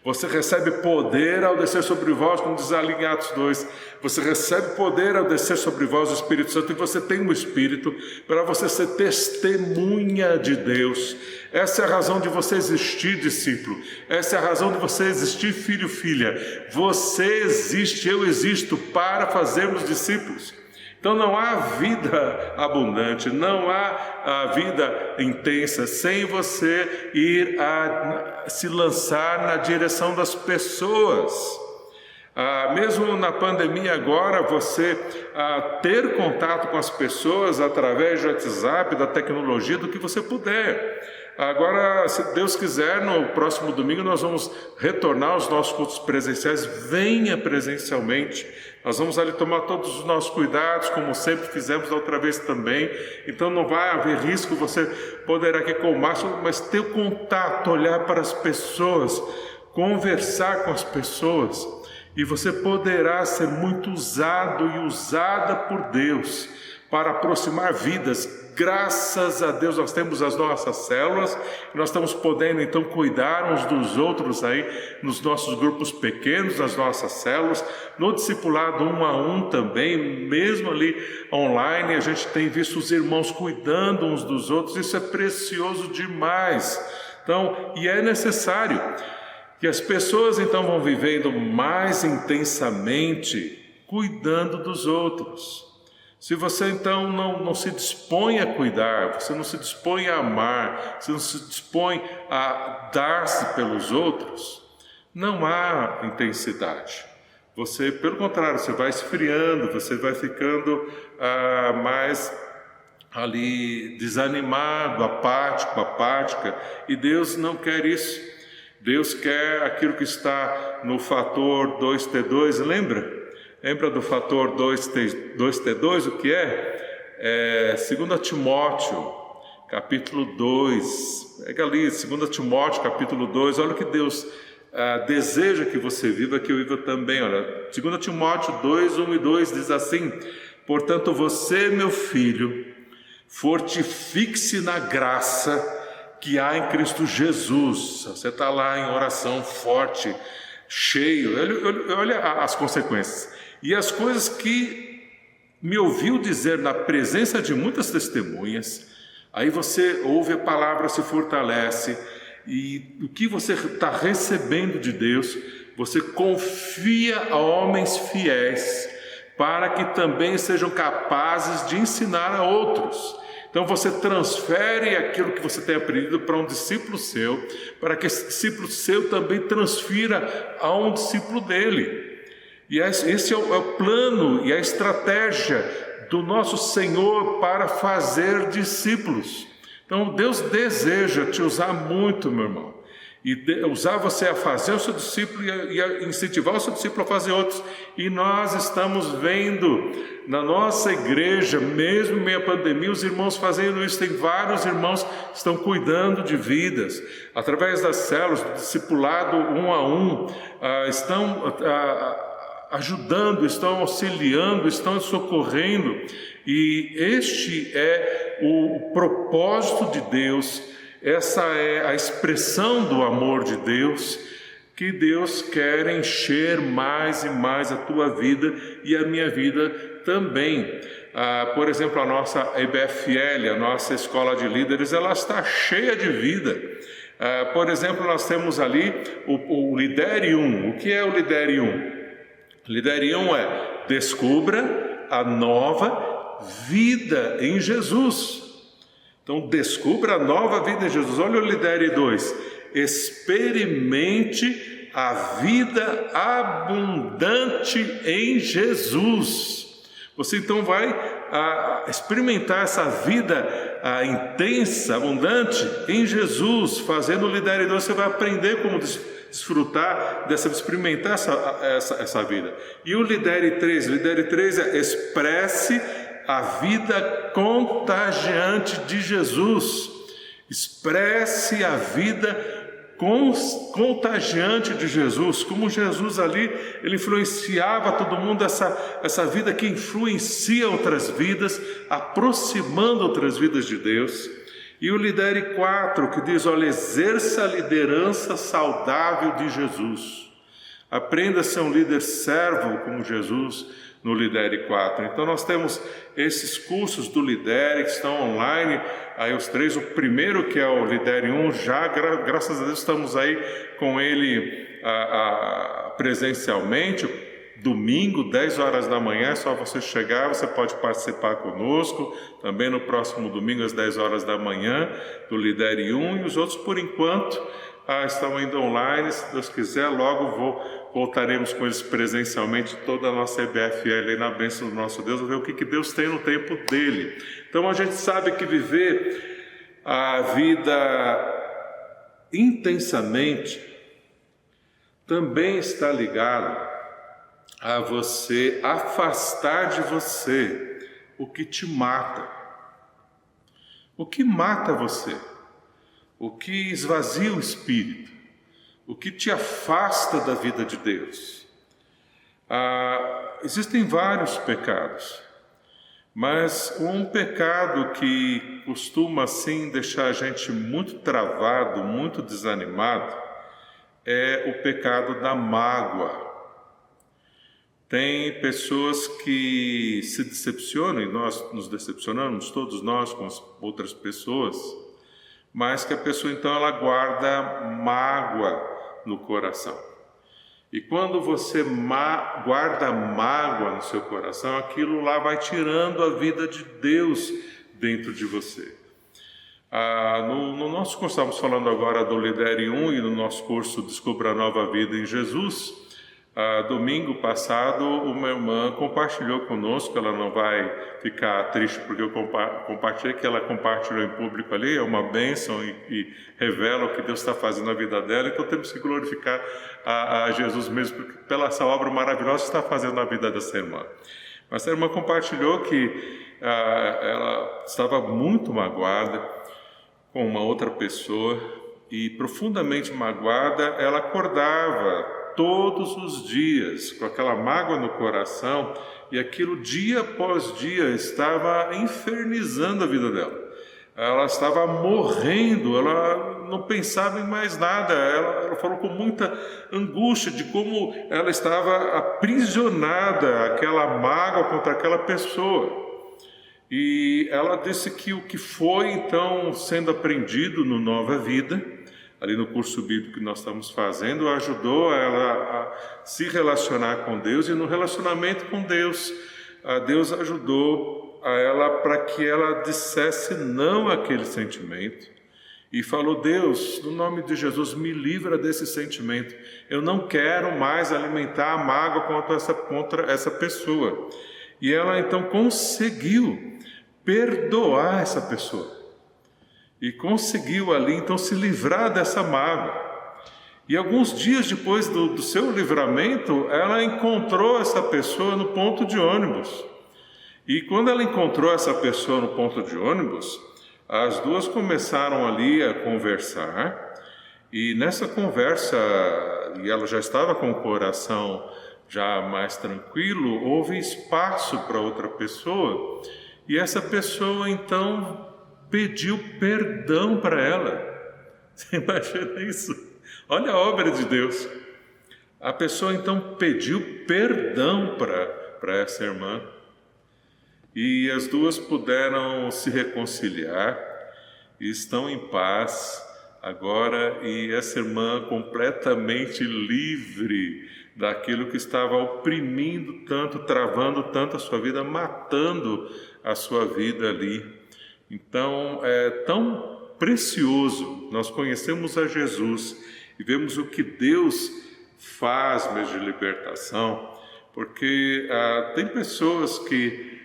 Você recebe poder ao descer sobre vós, como diz ali em Atos 2. Você recebe poder ao descer sobre vós o Espírito Santo, e você tem um Espírito para você ser testemunha de Deus. Essa é a razão de você existir, discípulo. Essa é a razão de você existir, filho, filha. Você existe, eu existo para fazermos discípulos. Então não há vida abundante, não há vida intensa sem você ir se lançar na direção das pessoas. Mesmo na pandemia agora, você ter contato com as pessoas através do WhatsApp, da tecnologia, do que você puder. Agora, se Deus quiser, no próximo domingo nós vamos retornar aos nossos cultos presenciais. Venha presencialmente. Nós vamos ali tomar todos os nossos cuidados, como sempre fizemos da outra vez também. Então não vai haver risco, você poderá aqui com o máximo, mas ter o contato, olhar para as pessoas, conversar com as pessoas. E você poderá ser muito usado e usada por Deus para aproximar vidas. Graças a Deus nós temos as nossas células, nós estamos podendo então cuidar uns dos outros aí nos nossos grupos pequenos, nas nossas células, no discipulado 1 a 1 também, mesmo ali online, a gente tem visto os irmãos cuidando uns dos outros. Isso é precioso demais. Então, e é necessário que as pessoas então vão vivendo mais intensamente cuidando dos outros. Se você então não se dispõe a cuidar, você não se dispõe a amar, você não se dispõe a dar-se pelos outros, não há intensidade. Você, pelo contrário, você vai esfriando, você vai ficando mais ali desanimado, apático, apática, e Deus não quer isso. Deus quer aquilo que está no fator 2T2, lembra? Lembra do fator 2T2, o que é? 2 Timóteo, capítulo 2. Pega ali, 2 Timóteo, capítulo 2. Olha o que Deus deseja que você viva, que eu viva também. Olha, 2 Timóteo 2, 1 e 2 diz assim: portanto, você, meu filho, fortifique-se na graça que há em Cristo Jesus. Você está lá em oração forte, cheio. Olha as consequências. E as coisas que me ouviu dizer na presença de muitas testemunhas, aí você ouve a palavra, se fortalece, e o que você está recebendo de Deus, você confia a homens fiéis, para que também sejam capazes de ensinar a outros. Então você transfere aquilo que você tem aprendido para um discípulo seu, para que esse discípulo seu também transfira a um discípulo dele. E esse é o plano e a estratégia do nosso Senhor para fazer discípulos. Então Deus deseja te usar muito, meu irmão, e usar você a fazer o seu discípulo e a incentivar o seu discípulo a fazer outros. E nós estamos vendo na nossa igreja, mesmo em meio à pandemia, os irmãos fazendo isso. Tem vários irmãos que estão cuidando de vidas através das células, do discipulado 1 a 1, estão ajudando, estão auxiliando, estão socorrendo. E este é o propósito de Deus. Essa é a expressão do amor de Deus, que Deus quer encher mais e mais a tua vida e a minha vida também. Por exemplo, a nossa EBFL, a nossa escola de líderes, ela está cheia de vida. Por exemplo, nós temos ali o Lidere 1. O que é o Lidere 1? Lidere 1 é: descubra a nova vida em Jesus. Então, descubra a nova vida em Jesus. Olha o Lidere 2: experimente a vida abundante em Jesus. Você então vai experimentar essa vida intensa, abundante em Jesus. Fazendo o Lidere 2, você vai aprender como desfrutar experimentar essa vida. E o Lidere 3 é expresse a vida contagiante de Jesus. Expresse a vida contagiante de Jesus, como Jesus ali, ele influenciava todo mundo, essa vida que influencia outras vidas, aproximando outras vidas de Deus. E o Lidere 4, que diz, olha, exerça a liderança saudável de Jesus. Aprenda a ser um líder servo como Jesus no Lidere 4. Então nós temos esses cursos do Lidere que estão online, aí os 3, o primeiro que é o Lidere 1, já graças a Deus estamos aí com ele presencialmente, domingo, 10 horas da manhã, é só você chegar, você pode participar conosco, também no próximo domingo às 10 horas da manhã, do Lidere 1, e os outros por enquanto estão ainda online. Se Deus quiser, logo voltaremos com eles presencialmente, toda a nossa EBFL aí na bênção do nosso Deus, ver o que Deus tem no tempo dele. Então a gente sabe que viver a vida intensamente também está ligado a você afastar de você o que te mata. O que mata você? O que esvazia o espírito? O que te afasta da vida de Deus? Existem vários pecados, mas um pecado que costuma assim deixar a gente muito travado, muito desanimado, é o pecado da mágoa. Tem pessoas que se decepcionam, e nós nos decepcionamos, todos nós, com as outras pessoas, mas que a pessoa então ela guarda mágoa no coração. E quando você guarda mágoa no seu coração, aquilo lá vai tirando a vida de Deus dentro de você. No nosso curso, estamos falando agora do Lidere 1 e no nosso curso Descubra a Nova Vida em Jesus. Domingo passado, uma irmã compartilhou conosco, ela não vai ficar triste porque eu compartilhei, que ela compartilhou em público ali, é uma bênção e revela o que Deus está fazendo na vida dela. Então temos que glorificar a Jesus mesmo pela essa obra maravilhosa que está fazendo na vida dessa irmã. Mas a irmã compartilhou que ela estava muito magoada com uma outra pessoa e profundamente magoada, ela acordava todos os dias com aquela mágoa no coração, e aquilo dia após dia estava infernizando a vida dela. Ela estava morrendo, ela não pensava em mais nada. Ela falou com muita angústia de como ela estava aprisionada, aquela mágoa contra aquela pessoa. E ela disse que o que foi então sendo aprendido no Nova Vida, ali no curso bíblico que nós estamos fazendo, ajudou ela a se relacionar com Deus, e no relacionamento com Deus, Deus ajudou a ela para que ela dissesse não àquele sentimento e falou: Deus, no nome de Jesus, me livra desse sentimento, eu não quero mais alimentar a mágoa contra essa pessoa. E ela então conseguiu perdoar essa pessoa. E conseguiu ali, então, se livrar dessa mágoa. E alguns dias depois do seu livramento, ela encontrou essa pessoa no ponto de ônibus. E quando ela encontrou essa pessoa no ponto de ônibus, as duas começaram ali a conversar. E nessa conversa, e ela já estava com o coração já mais tranquilo, houve espaço para outra pessoa. E essa pessoa, então, pediu perdão para ela. Você imagina isso? Olha a obra de Deus. A pessoa então pediu perdão para essa irmã, e as duas puderam se reconciliar e estão em paz agora, e essa irmã completamente livre daquilo que estava oprimindo tanto, travando tanto a sua vida, matando a sua vida ali. Então, é tão precioso, nós conhecemos a Jesus e vemos o que Deus Faz-me de libertação, porque tem pessoas que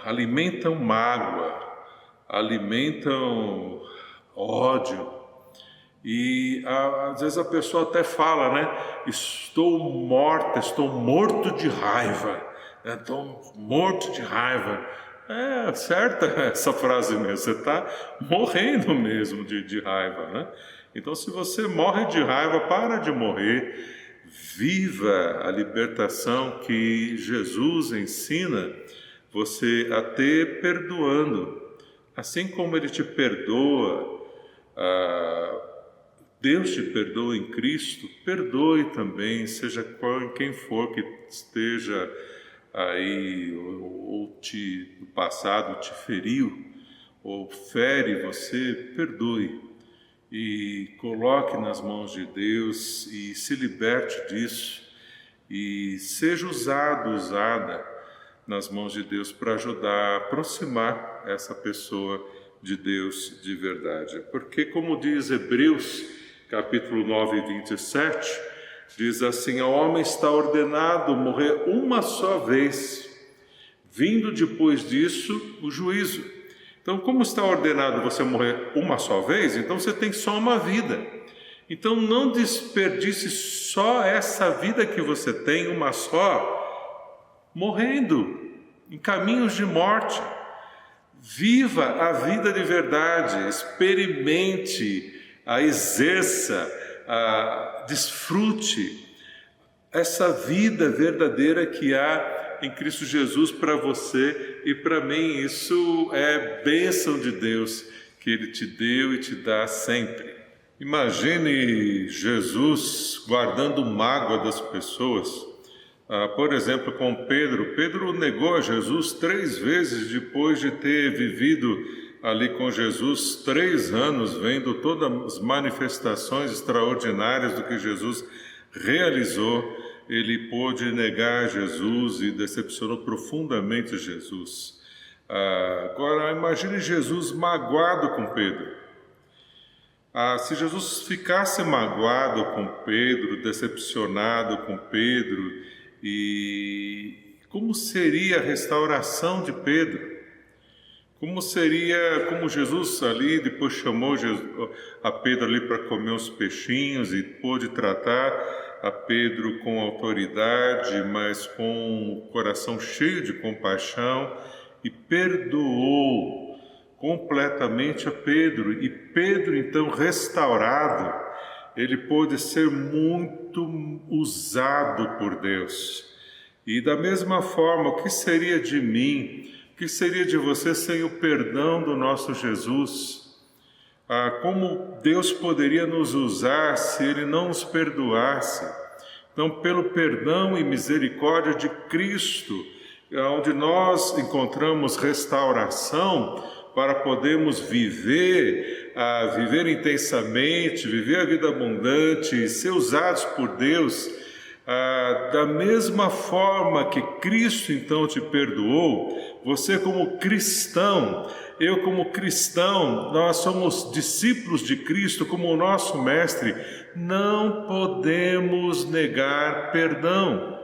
alimentam mágoa, alimentam ódio, e às vezes a pessoa até fala, né? Estou morto de raiva, estou morto de raiva. É certa essa frase mesmo, você está morrendo mesmo de raiva, né? Então, se você morre de raiva, para de morrer, viva a libertação que Jesus ensina você a ter perdoando. Assim como Ele te perdoa, Deus te perdoa em Cristo, perdoe também, seja quem for que esteja aí, ou no passado te feriu, ou fere você, perdoe. E coloque nas mãos de Deus e se liberte disso. E seja usada nas mãos de Deus para ajudar a aproximar essa pessoa de Deus de verdade. Porque, como diz Hebreus, capítulo 9, 27, diz assim: ao homem está ordenado morrer uma só vez, vindo depois disso o juízo. Então, como está ordenado você morrer uma só vez, então você tem só uma vida. Então, não desperdice só essa vida que você tem, uma só, morrendo em caminhos de morte. Viva a vida de verdade, experimente, exerça, desfrute essa vida verdadeira que há em Cristo Jesus para você e para mim. Isso é bênção de Deus que Ele te deu e te dá sempre. Imagine Jesus guardando mágoa das pessoas. Por exemplo, com Pedro. Pedro negou a Jesus 3 vezes depois de ter vivido ali com Jesus 3 anos, vendo todas as manifestações extraordinárias do que Jesus realizou. Ele pôde negar Jesus e decepcionou profundamente Jesus. Agora, imagine Jesus magoado com Pedro. Se Jesus ficasse magoado com Pedro, decepcionado com Pedro, e como seria a restauração de Pedro? Como Jesus ali depois chamou a Pedro ali para comer uns peixinhos e pôde tratar a Pedro com autoridade, mas com o coração cheio de compaixão, e perdoou completamente a Pedro. E Pedro, então, restaurado, ele pôde ser muito usado por Deus. E da mesma forma, o que seria de mim, o que seria de você sem o perdão do nosso Jesus? Como Deus poderia nos usar se Ele não nos perdoasse? Então, pelo perdão e misericórdia de Cristo, onde nós encontramos restauração para podermos viver intensamente, viver a vida abundante e ser usados por Deus, da mesma forma que Cristo então te perdoou, você como cristão, eu como cristão, nós somos discípulos de Cristo como o nosso mestre, não podemos negar perdão.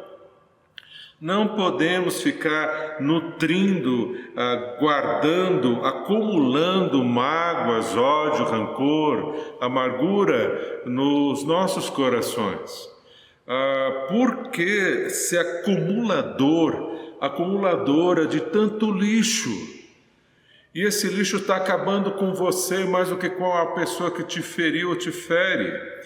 Não podemos ficar nutrindo, guardando, acumulando mágoas, ódio, rancor, amargura nos nossos corações. Porque se acumuladora de tanto lixo, e esse lixo está acabando com você mais do que com a pessoa que te feriu ou te fere.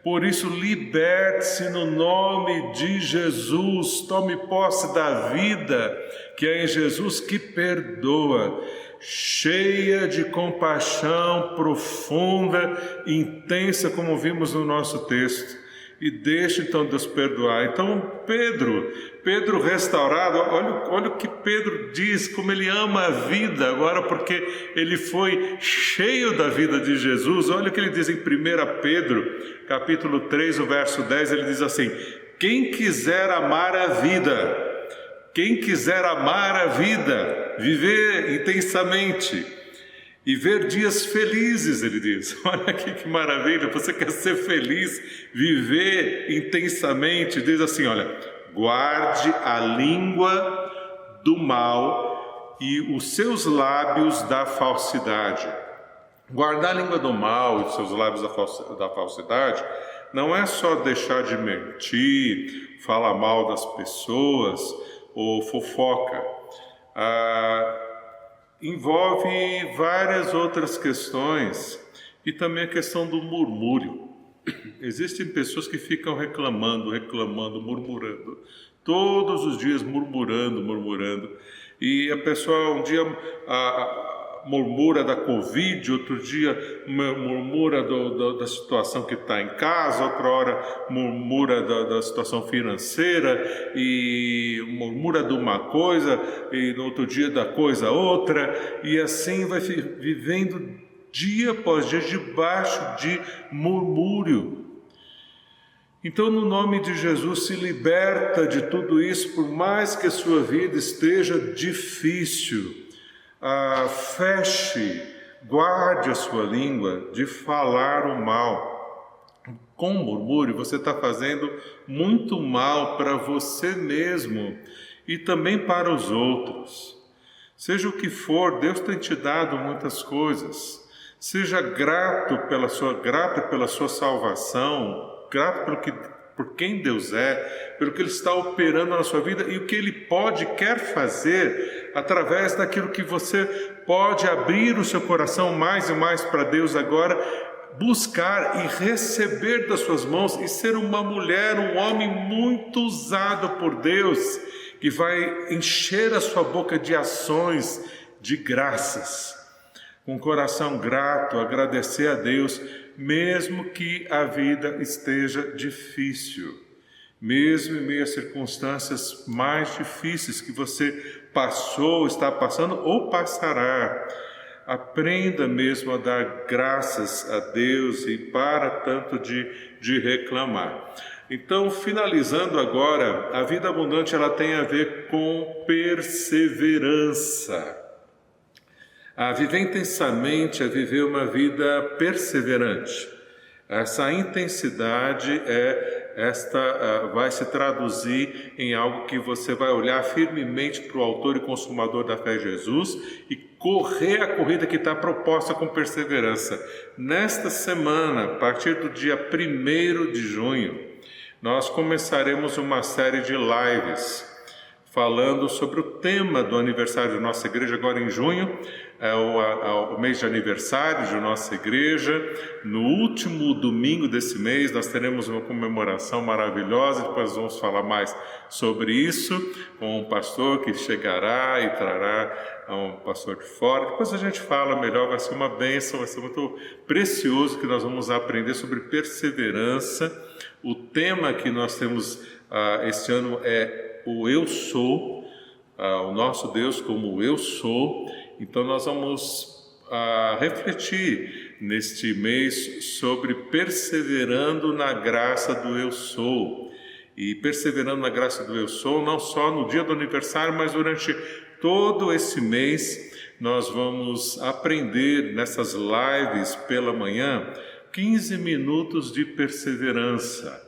Por isso, liberte-se no nome de Jesus, tome posse da vida que é em Jesus, que perdoa, cheia de compaixão profunda, intensa, como vimos no nosso texto. E deixe então Deus perdoar. Então Pedro restaurado, olha o que Pedro diz, como ele ama a vida agora, porque ele foi cheio da vida de Jesus. Olha o que ele diz em 1 Pedro, capítulo 3, o verso 10, ele diz assim: quem quiser amar a vida, viver intensamente, e ver dias felizes, ele diz. Olha aqui que maravilha, você quer ser feliz, viver intensamente, diz assim, olha, guarde a língua do mal e os seus lábios da falsidade. Guardar a língua do mal e os seus lábios da falsidade não é só deixar de mentir, falar mal das pessoas ou fofoca. Envolve várias outras questões e também a questão do murmúrio. Existem pessoas que ficam reclamando, murmurando, todos os dias murmurando, e a pessoa um dia murmura da Covid, outro dia murmura da situação que está em casa, outra hora murmura da situação financeira, e murmura de uma coisa, e no outro dia da coisa outra, e assim vai vivendo dia após dia debaixo de murmúrio. Então, no nome de Jesus, se liberta de tudo isso, por mais que a sua vida esteja difícil. Feche, guarde a sua língua de falar o mal. Com murmúrio, você está fazendo muito mal para você mesmo e também para os outros. Seja o que for, Deus tem te dado muitas coisas. Seja grato pela sua salvação, grato por quem Deus é, pelo que Ele está operando na sua vida e o que Ele quer fazer através daquilo que você pode abrir o seu coração mais e mais para Deus agora, buscar e receber das suas mãos e ser uma mulher, um homem muito usado por Deus, que vai encher a sua boca de ações, de graças. Com o coração grato, agradecer a Deus, mesmo que a vida esteja difícil, mesmo em meio a circunstâncias mais difíceis que você passou, está passando ou passará. Aprenda mesmo a dar graças a Deus e para tanto de reclamar. Então, finalizando agora, a vida abundante ela tem a ver com perseverança. A viver intensamente é viver uma vida perseverante. Essa intensidade vai se traduzir em algo que você vai olhar firmemente para o autor e consumador da fé, Jesus, e correr a corrida que está proposta com perseverança. Nesta semana, a partir do dia 1º de junho, nós começaremos uma série de lives falando sobre o tema do aniversário da nossa igreja, agora em junho, é o mês de aniversário de nossa igreja. No último domingo desse mês, nós teremos uma comemoração maravilhosa, depois vamos falar mais sobre isso, com um pastor que chegará e trará um pastor de fora. Depois a gente fala melhor, vai ser uma bênção, vai ser muito precioso que nós vamos aprender sobre perseverança. O tema que nós temos este ano é o Eu Sou, o nosso Deus como o Eu Sou. Então nós vamos refletir neste mês sobre perseverando na graça do Eu Sou. E perseverando na graça do Eu Sou, não só no dia do aniversário, mas durante todo esse mês, nós vamos aprender nessas lives pela manhã 15 minutos de perseverança.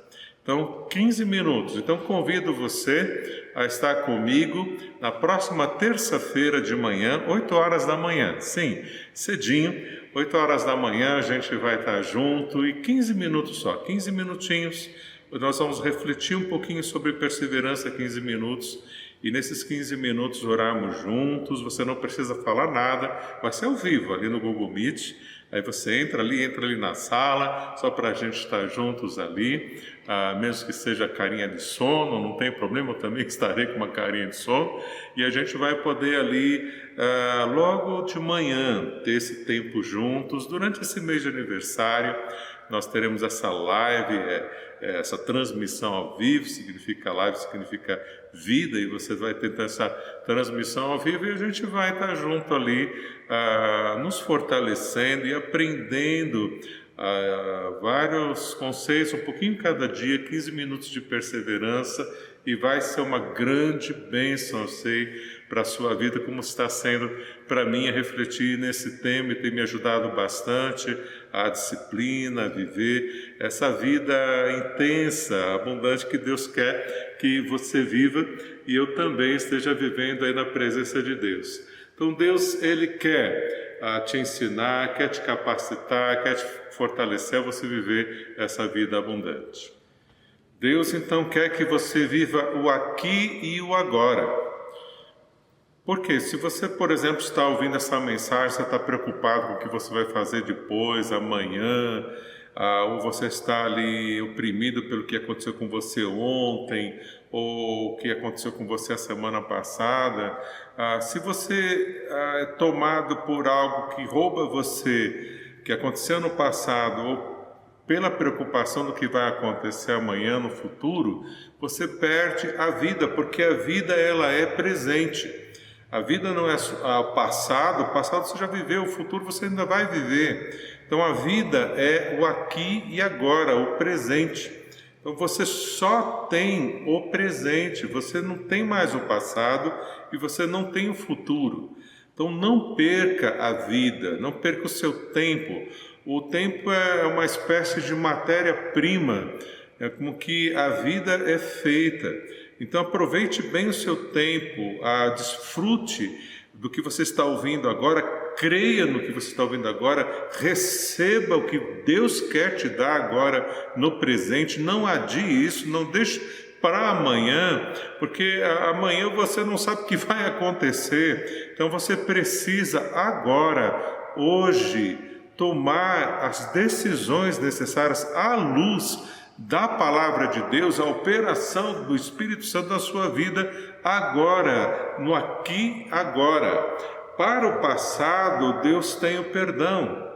Então, 15 minutos. Então, convido você a estar comigo na próxima terça-feira de manhã, 8 horas da manhã. Sim, cedinho, 8 horas da manhã, a gente vai estar junto e 15 minutos só, 15 minutinhos. Nós vamos refletir um pouquinho sobre perseverança, 15 minutos. E nesses 15 minutos orarmos juntos. Você não precisa falar nada, vai ser ao vivo ali no Google Meet. Aí você entra ali na sala, só para a gente estar juntos ali, mesmo que seja carinha de sono, não tem problema, eu também estarei com uma carinha de sono, e a gente vai poder ali, logo de manhã, ter esse tempo juntos. Durante esse mês de aniversário, nós teremos essa live, essa transmissão ao vivo. Significa live, significa vida, e você vai ter essa transmissão ao vivo e a gente vai estar junto ali, nos fortalecendo e aprendendo vários conceitos, um pouquinho cada dia, 15 minutos de perseverança, e vai ser uma grande bênção, eu sei, para a sua vida, como está sendo para mim a refletir nesse tema e tem me ajudado bastante a disciplina, a viver essa vida intensa, abundante que Deus quer que você viva e eu também esteja vivendo aí na presença de Deus. Então Deus, Ele quer te ensinar, quer te capacitar, quer te fortalecer a você viver essa vida abundante. Deus então quer que você viva o aqui e o agora. Porque se você, por exemplo, está ouvindo essa mensagem, você está preocupado com o que você vai fazer depois, amanhã, ou você está ali oprimido pelo que aconteceu com você ontem, ou o que aconteceu com você a semana passada, se você é tomado por algo que rouba você, que aconteceu no passado, ou pela preocupação do que vai acontecer amanhã, no futuro, você perde a vida, porque a vida ela é presente. A vida não é o passado você já viveu, o futuro você ainda vai viver. Então a vida é o aqui e agora, o presente. Então você só tem o presente, você não tem mais o passado e você não tem o futuro. Então não perca a vida, não perca o seu tempo. O tempo é uma espécie de matéria-prima, é como que a vida é feita. Então aproveite bem o seu tempo, desfrute do que você está ouvindo agora, creia no que você está ouvindo agora, receba o que Deus quer te dar agora no presente, não adie isso, não deixe para amanhã, porque amanhã você não sabe o que vai acontecer. Então você precisa agora, hoje, tomar as decisões necessárias à luz da palavra de Deus, a operação do Espírito Santo na sua vida agora, no aqui agora. Para o passado, Deus tem o perdão.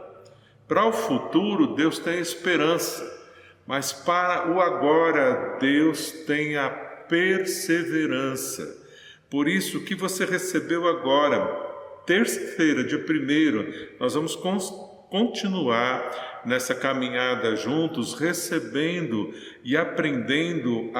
Para o futuro, Deus tem esperança. Mas para o agora, Deus tem a perseverança. Por isso, o que você recebeu agora, terça-feira, dia 1º, nós vamos continuar nessa caminhada juntos, recebendo e aprendendo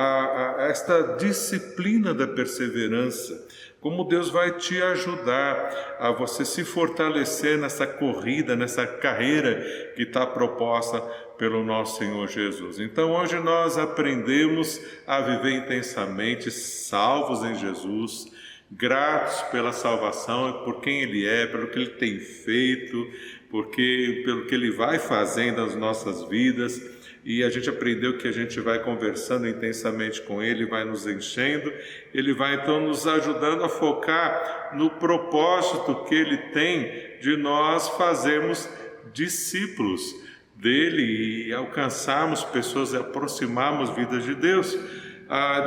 esta disciplina da perseverança. Como Deus vai te ajudar a você se fortalecer nessa corrida, nessa carreira que está proposta pelo nosso Senhor Jesus. Então hoje nós aprendemos a viver intensamente, salvos em Jesus, gratos pela salvação, por quem Ele é, pelo que Ele tem feito, pelo que Ele vai fazendo nas nossas vidas, e a gente aprendeu que a gente vai conversando intensamente com Ele, vai nos enchendo, Ele vai então nos ajudando a focar no propósito que Ele tem de nós fazermos discípulos dEle e alcançarmos pessoas, aproximarmos vidas de Deus.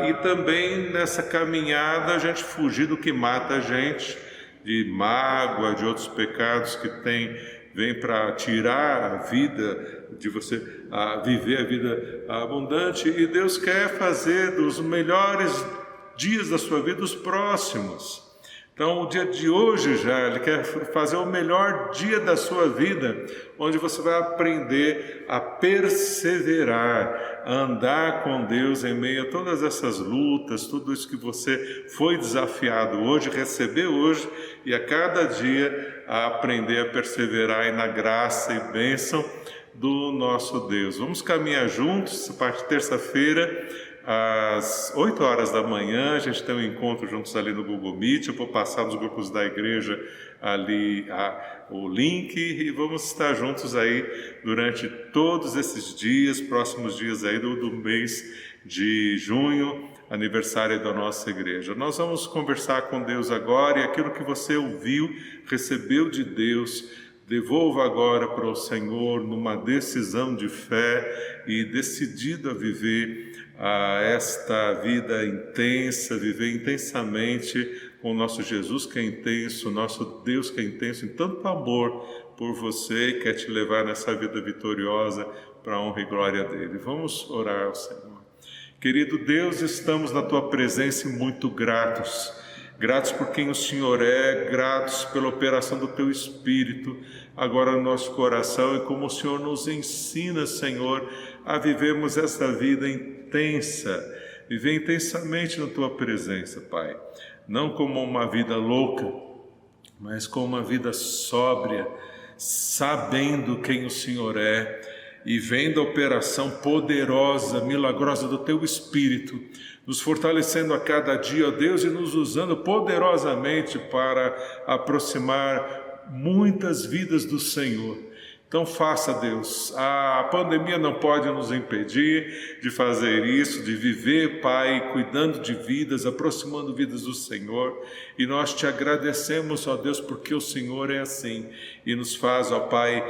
E também nessa caminhada a gente fugir do que mata a gente, de mágoa, de outros pecados que vem para tirar a vida de você, viver a vida abundante. E Deus quer fazer dos melhores dias da sua vida os próximos. Então o dia de hoje Ele quer fazer o melhor dia da sua vida, onde você vai aprender a perseverar, a andar com Deus em meio a todas essas lutas, tudo isso que você foi desafiado hoje, recebeu hoje, e a cada dia a aprender a perseverar na graça e bênção do nosso Deus. Vamos caminhar juntos, a partir de terça-feira, às 8 horas da manhã, a gente tem um encontro juntos ali no Google Meet. Eu vou passar nos grupos da igreja ali o link e vamos estar juntos aí durante todos esses dias, próximos dias aí do mês de junho, aniversário da nossa igreja. Nós vamos conversar com Deus agora, e aquilo que você ouviu, recebeu de Deus, devolva agora para o Senhor numa decisão de fé e decidido a viver esta vida intensa, viver intensamente com o nosso Jesus que é intenso, nosso Deus que é intenso em tanto amor por você e quer te levar nessa vida vitoriosa para a honra e glória dele. Vamos orar ao Senhor. Querido Deus, estamos na Tua presença e muito gratos. gratos por quem o Senhor é, gratos pela operação do Teu Espírito agora no nosso coração e como o Senhor nos ensina, Senhor, a vivermos essa vida intensa, viver intensamente na Tua presença, Pai. Não como uma vida louca, mas como uma vida sóbria, sabendo quem o Senhor é e vendo a operação poderosa, milagrosa do Teu Espírito, nos fortalecendo a cada dia, ó Deus, e nos usando poderosamente para aproximar muitas vidas do Senhor. Então faça, Deus, a pandemia não pode nos impedir de fazer isso, de viver, Pai, cuidando de vidas, aproximando vidas do Senhor, e nós te agradecemos, ó Deus, porque o Senhor é assim, e nos faz, ó Pai,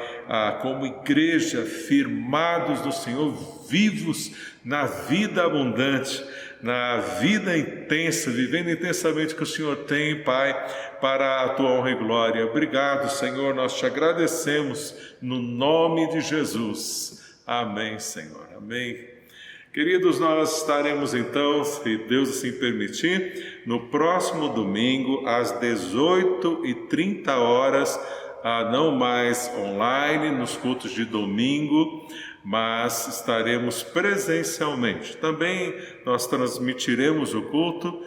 como igreja, firmados no Senhor, vivos na vida abundante, na vida intensa, vivendo intensamente o que o Senhor tem, Pai, para a Tua honra e glória. Obrigado, Senhor, nós te agradecemos no nome de Jesus. Amém, Senhor. Amém. Queridos, nós estaremos então, se Deus assim permitir, no próximo domingo, às 18h30, não mais online, nos cultos de domingo, mas estaremos presencialmente. Também nós transmitiremos o culto,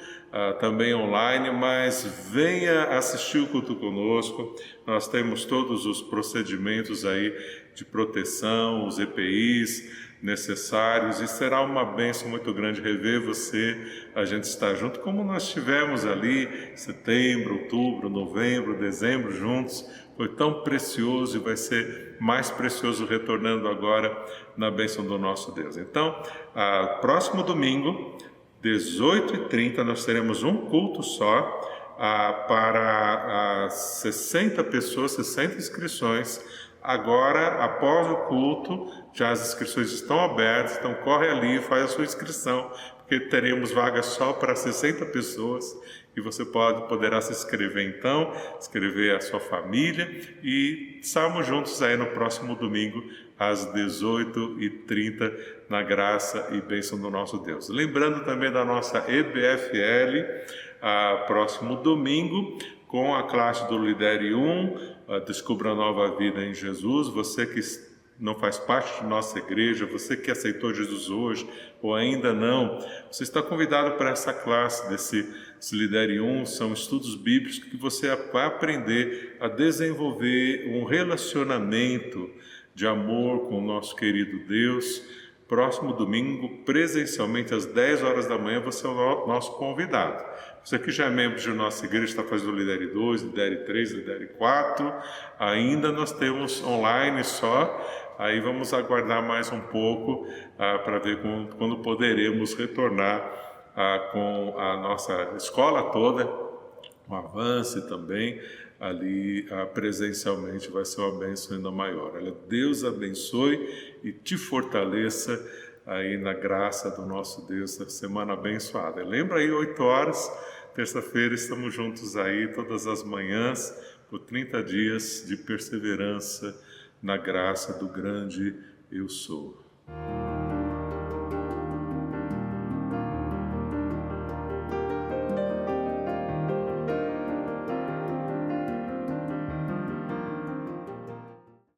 também online, mas venha assistir o culto conosco. Nós temos todos os procedimentos aí de proteção, os EPIs necessários, e será uma bênção muito grande rever você, a gente estar junto, como nós tivemos ali setembro, outubro, novembro, dezembro juntos. Foi tão precioso e vai ser mais precioso retornando agora na bênção do nosso Deus. Então, próximo domingo, 18h30, nós teremos um culto só para 60 pessoas, 60 inscrições. Agora, após o culto, já as inscrições estão abertas, então corre ali e faz a sua inscrição, porque teremos vagas só para 60 pessoas e você poderá se inscrever então, inscrever a sua família e estarmos juntos aí no próximo domingo às 18h30 na graça e bênção do nosso Deus. Lembrando também da nossa EBFL, próximo domingo, com a classe do Lidere 1, Descubra a Nova Vida em Jesus. Você que não faz parte de nossa igreja, você que aceitou Jesus hoje ou ainda não, você está convidado para essa classe desse Lidere 1, são estudos bíblicos que você vai aprender a desenvolver um relacionamento de amor com o nosso querido Deus. Próximo domingo, presencialmente às 10 horas da manhã, você é o nosso convidado. Você que já é membro de nossa igreja, está fazendo o Lidere 2, Lidere 3, Lidere 4, ainda nós temos online só, aí vamos aguardar mais um pouco para ver quando poderemos retornar com a nossa escola toda, o Avance também, ali presencialmente vai ser uma bênção ainda maior. Olha, Deus abençoe e te fortaleça aí na graça do nosso Deus, essa semana abençoada. Lembra aí, 8 horas, terça-feira, estamos juntos aí todas as manhãs, por 30 dias de perseverança na graça do grande Eu Sou.